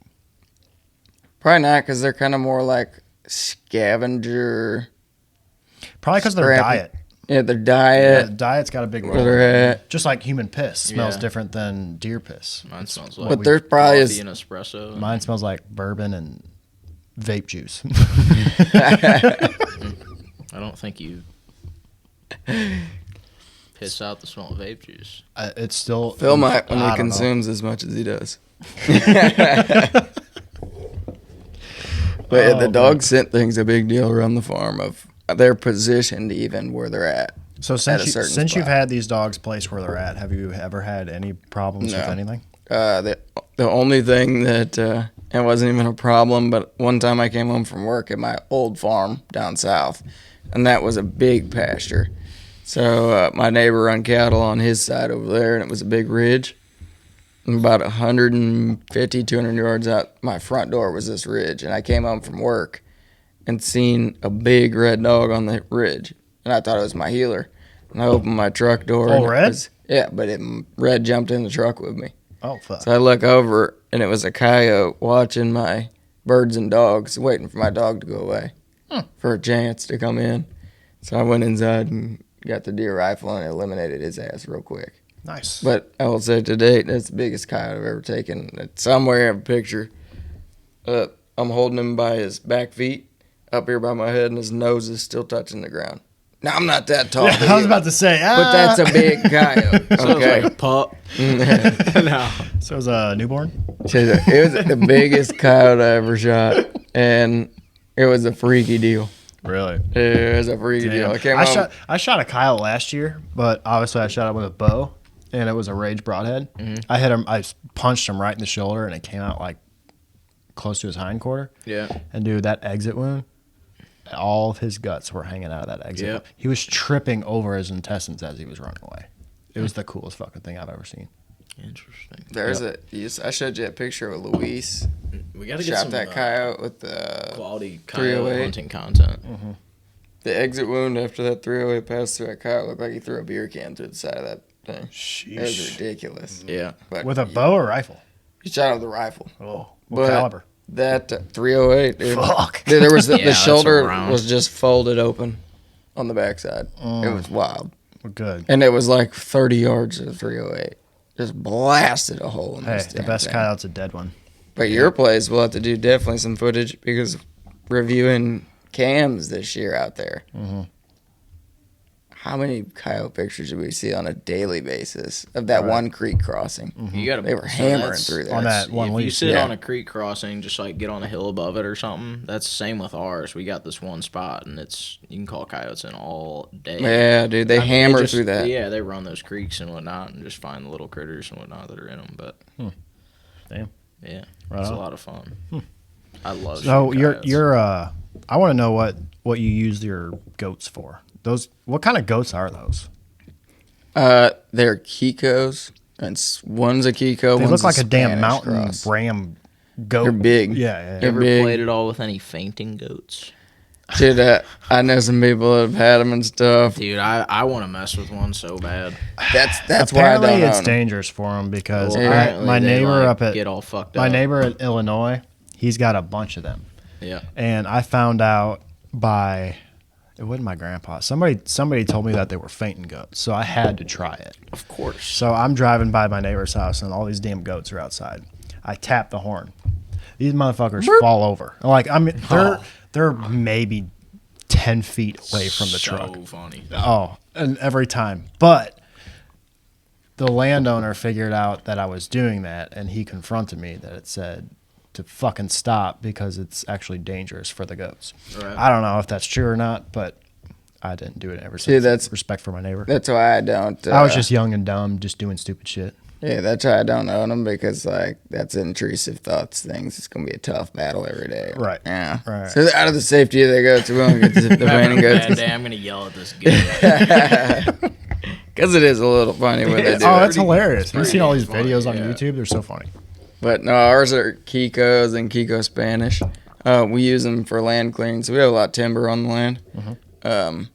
Probably not, because they're kind of more like scavenger. Probably because of their Scrappy. diet. Yeah, their Yeah, diet. diet's got a big role. Where they're at. Just like human piss smells Yeah. different than deer piss. Mine smells like But there's probably coffee is. and espresso. Mine smells like bourbon and vape juice. I don't think you piss out the smell of vape juice. It's still Phil might when I he don't know. consumes as much as he does. But yeah, the Oh, dog scent thing's a big deal around the farm. Of they're positioned even where they're at. So at a certain since you've spot. had these dogs placed where they're at, have you ever had any problems with No. anything? The only thing that it wasn't even a problem, but one time I came home from work at my old farm down south, and that was a big pasture. So my neighbor run cattle on his side over there, and it was a big ridge. And about 150, 200 yards out my front door was this ridge, and I came home from work and seen a big red dog on the ridge, and I thought it was my healer. And I opened my truck door. Oh, and Red? But Red jumped in the truck with me. Oh fuck! So I look over, and it was a coyote watching my birds and dogs, waiting for my dog to go away for a chance to come in. So I went inside and got the deer rifle and eliminated his ass real quick. Nice. But I will say to date, that's the biggest coyote I've ever taken. It's somewhere I have a picture. I'm holding him by his back feet, up here by my head, and his nose is still touching the ground. Now, I'm not that tall. Yeah, I was about to say, But that's a big coyote. Sounds Okay. like a pup. No. So it was a newborn. It was the biggest coyote I ever shot, and it was a freaky deal. Really? It was a freaky deal. I came home. I shot a coyote last year, but obviously I shot it with a bow, and it was a rage broadhead. I hit him. I punched him right in the shoulder, and it came out like close to his hindquarter. Yeah. And dude, that exit wound, all of his guts were hanging out of that exit. Yeah. wound. He was tripping over his intestines as he was running away. It was the coolest fucking thing I've ever seen. Interesting. I showed you a picture of Luis. We got to get Shot some that coyote with the quality coyote 308. hunting content. The exit wound after that 308 passed through that coyote looked like he threw a beer can through the side of that thing. It was Sheesh. ridiculous. Yeah. But With a bow or rifle? he shot it with a rifle. Oh, what But caliber? That 308, dude. Fuck. Dude, there was Yeah, the that's a shoulder round. was just folded open on the backside. It was wild. We're good. And it was like 30 yards of 308. Just blasted a hole in Hey, this the damn best thing. coyote's a dead one. But your place, we'll have to do definitely some footage because reviewing cams this year out there. How many coyote pictures did we see on a daily basis of that Right. one creek crossing? You got to. They were hammering through there. On that one If you lease, sit yeah. on a creek crossing, just like get on a hill above it or something. That's the same with ours. We got this one spot, and you can call coyotes in all day. Yeah, dude, they I mean, hammer just- through that. Yeah, they run those creeks and whatnot, and just find the little critters and whatnot that are in them. But Damn. yeah, Right it's a on. lot of fun. I love. So shooting coyotes. you're I want to know what you use your goats for. Those what kind of goats are those? They're Kikos, and one's a Kiko. They one's look like a damn Spanish mountain cross. ram goat. They're big. Yeah, yeah. They're Ever big. played it all with any fainting goats? Dude, I know some people that have had them and stuff. Dude, I want to mess with one so bad. That's why I Apparently, don't it's own 'em. dangerous for them because Well, apparently my they, neighbor like, up at get all fucked my up. neighbor at Illinois, he's got a bunch of them, Yeah. and I found out by it wasn't my grandpa. Somebody told me that they were fainting goats, so I had to try it. Of course. So I'm driving by my neighbor's house, and all these damn goats are outside. I tap the horn. These motherfuckers fall over. Like they're maybe 10 feet away from the truck. So funny. Oh, and every time. But the landowner figured out that I was doing that, and he confronted me that it said to fucking stop because it's actually dangerous for the goats. Right. I don't know if that's true or not, but I didn't do it ever See, since. that's- respect for my neighbor. That's why I don't. I was just young and dumb, just doing stupid shit. Yeah, that's why I don't own them because like that's intrusive thoughts things. It's gonna be a tough battle every day. Right. Yeah. Right. So out of the safety of the goats, we won't get to the Having painting a bad goats day, I'm gonna yell at this goat. because it is a little funny when they do Oh, it. that's hilarious. Have you pretty seen all these funny, videos on yeah. YouTube? They're so funny. But no, ours are Kikos and Kiko Spanish. We use them for land clearing, so we have a lot of timber on the land.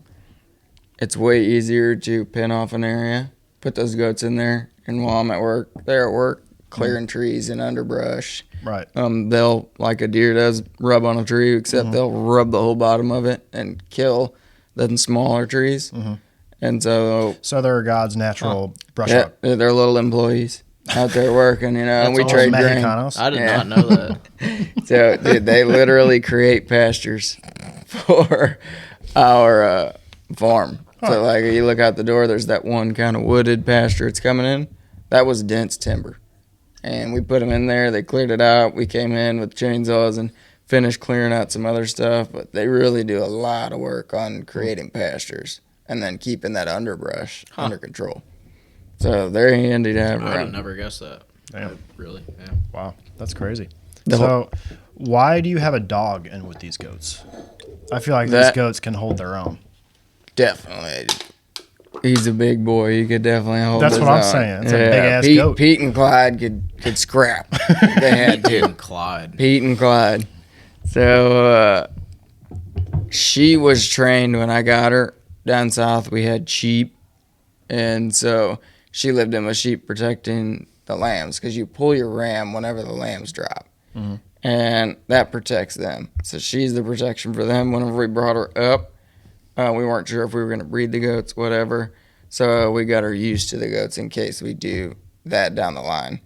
It's way easier to pin off an area, put those goats in there, and while I'm at work, they're at work clearing trees and underbrush. Right. They'll, like a deer does, rub on a tree, except they'll rub the whole bottom of it and kill the smaller trees. And so they're God's natural brush yeah, hog. they're little employees out there working, and we All trade grain. Mexicanos. I did Yeah. not know that. So dude, they literally create pastures for our farm. So like you look out the door, there's that one kind of wooded pasture it's coming in. That was dense timber. And we put them in there. They cleared it out. We came in with chainsaws and finished clearing out some other stuff. But they really do a lot of work on creating pastures and then keeping that underbrush under control. So they're handy to have I would have around. never guessed that. Damn. Really? Yeah. Wow, that's crazy. The So, why do you have a dog in with these goats? I feel like these That- goats can hold their own. Definitely. He's a big boy. He could definitely hold That's his what I'm own. saying. It's a big-ass Pete, goat. Pete and Clyde could scrap. They had to. And Clyde. Pete and Clyde. So she was trained when I got her. Down south we had sheep, and so she lived in with sheep protecting the lambs because you pull your ram whenever the lambs drop, and that protects them. So she's the protection for them. Whenever we brought her up, we weren't sure if we were going to breed the goats, whatever. So we got her used to the goats in case we do that down the line.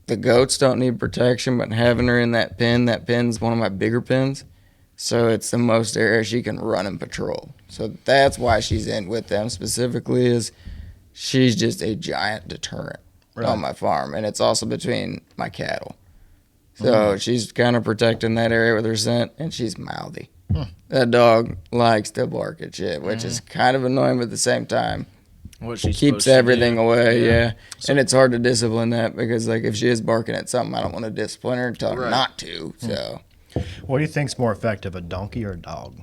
The goats don't need protection, but having her in that pen's one of my bigger pens. So it's the most area she can run and patrol. So that's why she's in with them specifically is she's just a giant deterrent on my farm. And it's also between my cattle. So she's kind of protecting that area with her scent, and she's mouthy. That dog likes to bark at shit, which is kind of annoying, but at the same time, What she's keeps supposed to everything do. away, yeah. And it's hard to discipline that because, like, if she is barking at something, I don't want to discipline her and tell her Right. not to. So What do you think's more effective, a donkey or a dog?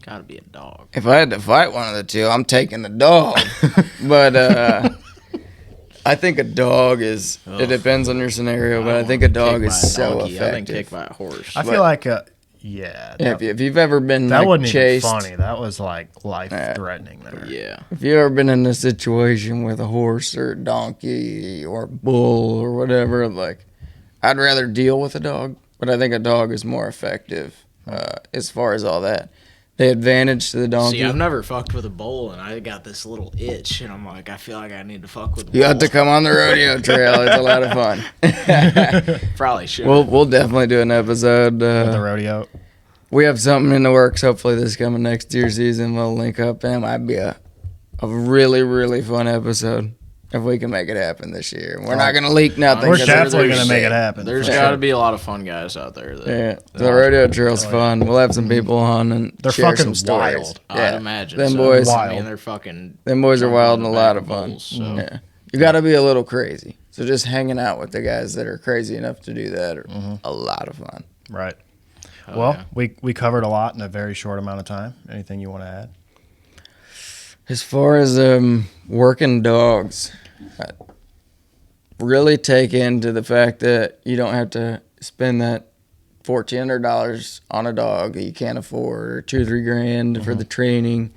Gotta be a dog. if I had to fight one of the two, I'm taking the dog. But I think a dog is. It depends on your scenario, but I think a dog is so I think effective. kicked by a horse. I feel like yeah. Yeah, if you've ever been that like, wasn't chased, even funny. That was like life threatening there. yeah. if you've ever been in a situation with a horse or a donkey or a bull or whatever, like I'd rather deal with a dog, but I think a dog is more effective as far as all that. The advantage to the donkey. See, I've never fucked with a bull, and I got this little itch, and I'm like, I feel like I need to fuck with a bull. You have to come on the rodeo trail. It's a lot of fun. Probably should. We'll definitely do an episode. The rodeo. We have something in the works. Hopefully, this coming next deer season, we'll link up, and it might be a really, really fun episode if we can make it happen this year. We're not going to leak nothing. We're 'cause definitely there's- going to make it happen. There's for got to sure. be a lot of fun guys out there. That, Yeah, the rodeo trail's fun. We'll have some people on and They're share fucking some stories. wild. I'd imagine. Them so. boys, I mean, Wild. they're fucking. them boys are wild and a jumping lot in of the back fun. bulls, so. Yeah, you got to be a little crazy. So just hanging out with the guys that are crazy enough to do that are a lot of fun. Right. Oh, Well, yeah. we covered a lot in a very short amount of time. Anything you want to add? As far as working dogs, I really take into the fact that you don't have to spend that $1,400 on a dog that you can't afford, or $2 or $3 for the training.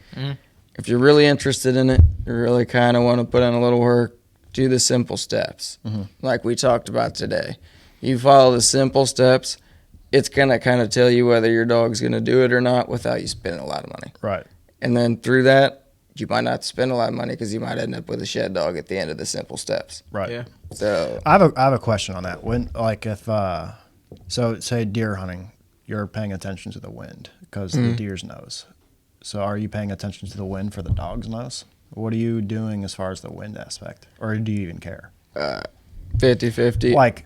If you're really interested in it, you really kind of want to put in a little work, do the simple steps, like we talked about today. You follow the simple steps, it's gonna kind of tell you whether your dog's gonna do it or not without you spending a lot of money. Right. And then through that, you might not spend a lot of money because you might end up with a shed dog at the end of the simple steps. Right. Yeah. So I have a question on that. When like if so say deer hunting, you're paying attention to the wind because the deer's nose. So are you paying attention to the wind for the dog's nose? What are you doing as far as the wind aspect, or do you even care? 50-50. Like,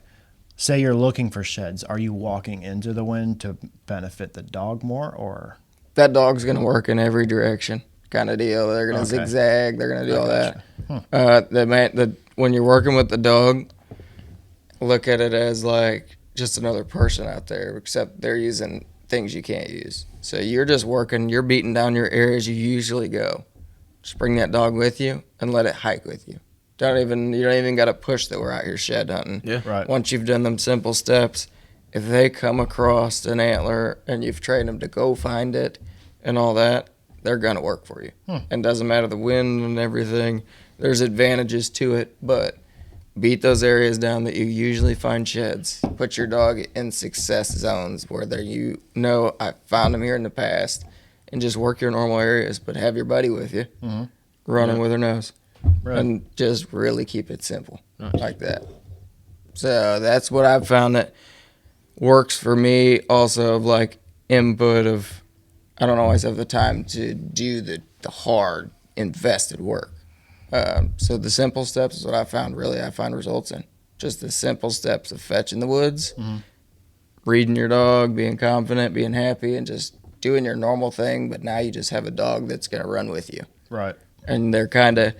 say you're looking for sheds, are you walking into the wind to benefit the dog more, or That dog's going to work in every direction kind of deal. They're going to Okay. zigzag. They're going to do all gotcha. that. When you're working with the dog, look at it as like just another person out there, except they're using things you can't use. So you're just working, you're beating down your areas you usually go. Just bring that dog with you and let it hike with you. You don't even got to push that we're out here shed hunting. Yeah. right? Once you've done them simple steps, if they come across an antler and you've trained them to go find it and all that, they're going to work for you. And doesn't matter the wind and everything. There's advantages to it, but beat those areas down that you usually find sheds. Put your dog in success zones where I found them here in the past, and just work your normal areas, but have your buddy with you, running with her nose, and just really keep it simple like that. So that's what I've found that works for me. Also, of like input of, I don't always have the time to do the hard invested work. So the simple steps is what I found I find results in. Just the simple steps of fetching the woods, reading your dog, being confident, being happy, and just doing your normal thing. But now you just have a dog that's going to run with you. Right. And they're kind of,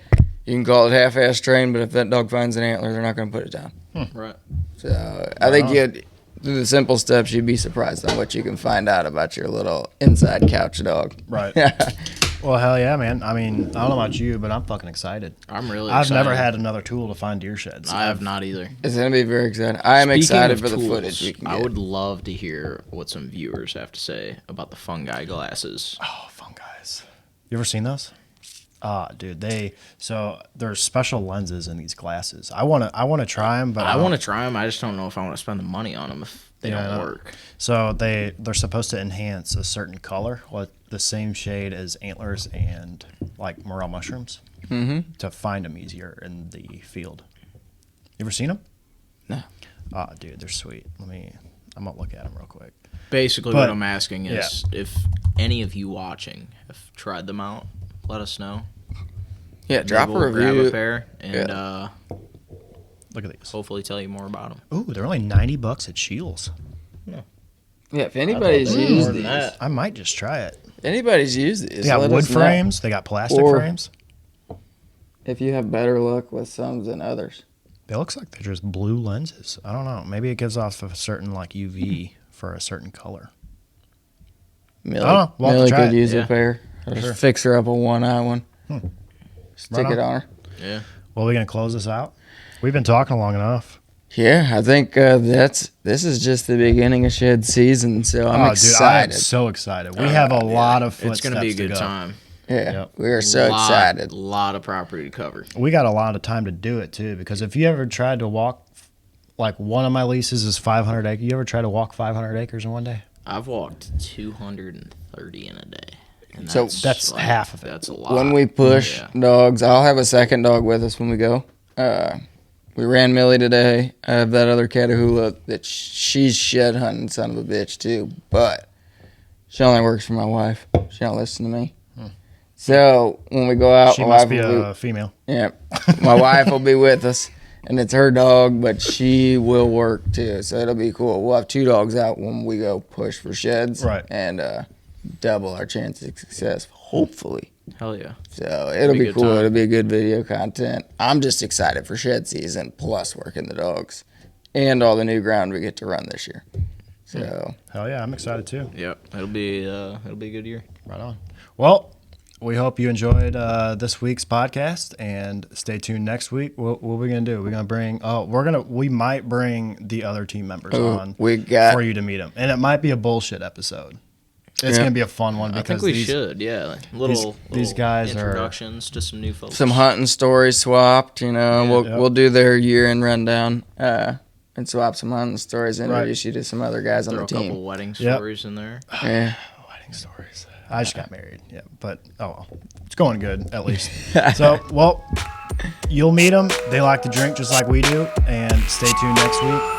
you can call it half-ass trained, but if that dog finds an antler, they're not going to put it down. Right. So I think through the simple steps, you'd be surprised on what you can find out about your little inside couch dog. Right. Well, hell yeah, man. I mean, I don't know about you, but I'm fucking excited. I'm really I've excited. never had another tool to find deer sheds. I have not either. It's going to be very exciting. I am Speaking excited of for the tools, footage we can get. I would love to hear what some viewers have to say about the fungi glasses. Oh, fungi. You ever seen those? Dude, there's special lenses in these glasses. I want to try them, but I want to try them. I just don't know if I want to spend the money on them if they don't work. So they're supposed to enhance a certain color, the same shade as antlers and like morel mushrooms, to find them easier in the field. You ever seen them? No. Dude, they're sweet. I'm gonna look at them real quick. Basically, what I'm asking is if any of you watching have tried them out, let us know. Yeah, drop a Maybe we'll review. grab a pair and Look at these. hopefully tell you more about them. Ooh, they're only $90 at Shields. Yeah, if anybody's More used than these, that. I might just try it. anybody's used these, They got let wood us know. frames. They got plastic Or- frames. If you have better luck with some than others. It looks like they're just blue lenses. I don't know. Maybe it gives off a certain like UV for a certain color. Millie, Oh, we'll have to Millie try could it. use Yeah. a pair. Or Sure. just fix her up a one-eye one. Stick Right it on her. Yeah. Well, we gonna close this out? We've been talking long enough. Yeah, I think this is just the beginning of shed season, so I'm Dude, I am excited. so excited. We have a lot of footsteps It's going to be a good go. time. Yeah, Yep. we are so excited. Lot of property to cover. We got a lot of time to do it too, because if you ever tried to walk, like one of my leases is 500 acres. You ever try to walk 500 acres in one day? I've walked 230 in a day. And So that's half of it. That's a lot. When we push dogs, I'll have a second dog with us when we go. We ran Millie today. I have that other Catahoula that she's shed hunting son of a bitch too, but she only works for my wife. She don't listen to me. So when we go out, She my must wife be will a female. yeah, my wife will be with us, and it's her dog, but she will work too, so it'll be cool. We'll have two dogs out when we go push for sheds, Right. and double our chance of success, hopefully. Hell yeah. So it'll Be a be good cool. time. It'll be good video content. I'm just excited for shed season, plus working the dogs, and all the new ground we get to run this year. So Hell yeah, I'm excited too. Yep. It'll be a good year. Right on. Well, we hope you enjoyed this week's podcast, and stay tuned next week. What are we gonna do? We're gonna bring. We might bring the other team members on we got for you to meet them, and it might be a bullshit episode. It's Yeah. gonna be a fun one I because think we should. Yeah. these guys are- introductions to some new folks. some hunting stories swapped. You know, Yep. we'll do their year-end rundown and swap some hunting stories. And Right. introduce you to some other guys on Throw the a couple team. wedding Yep. stories in there. Yeah. wedding stories. I just got married. Yeah, but well, it's going good at least. So, well, you'll meet them. They like to drink just like we do, and stay tuned next week.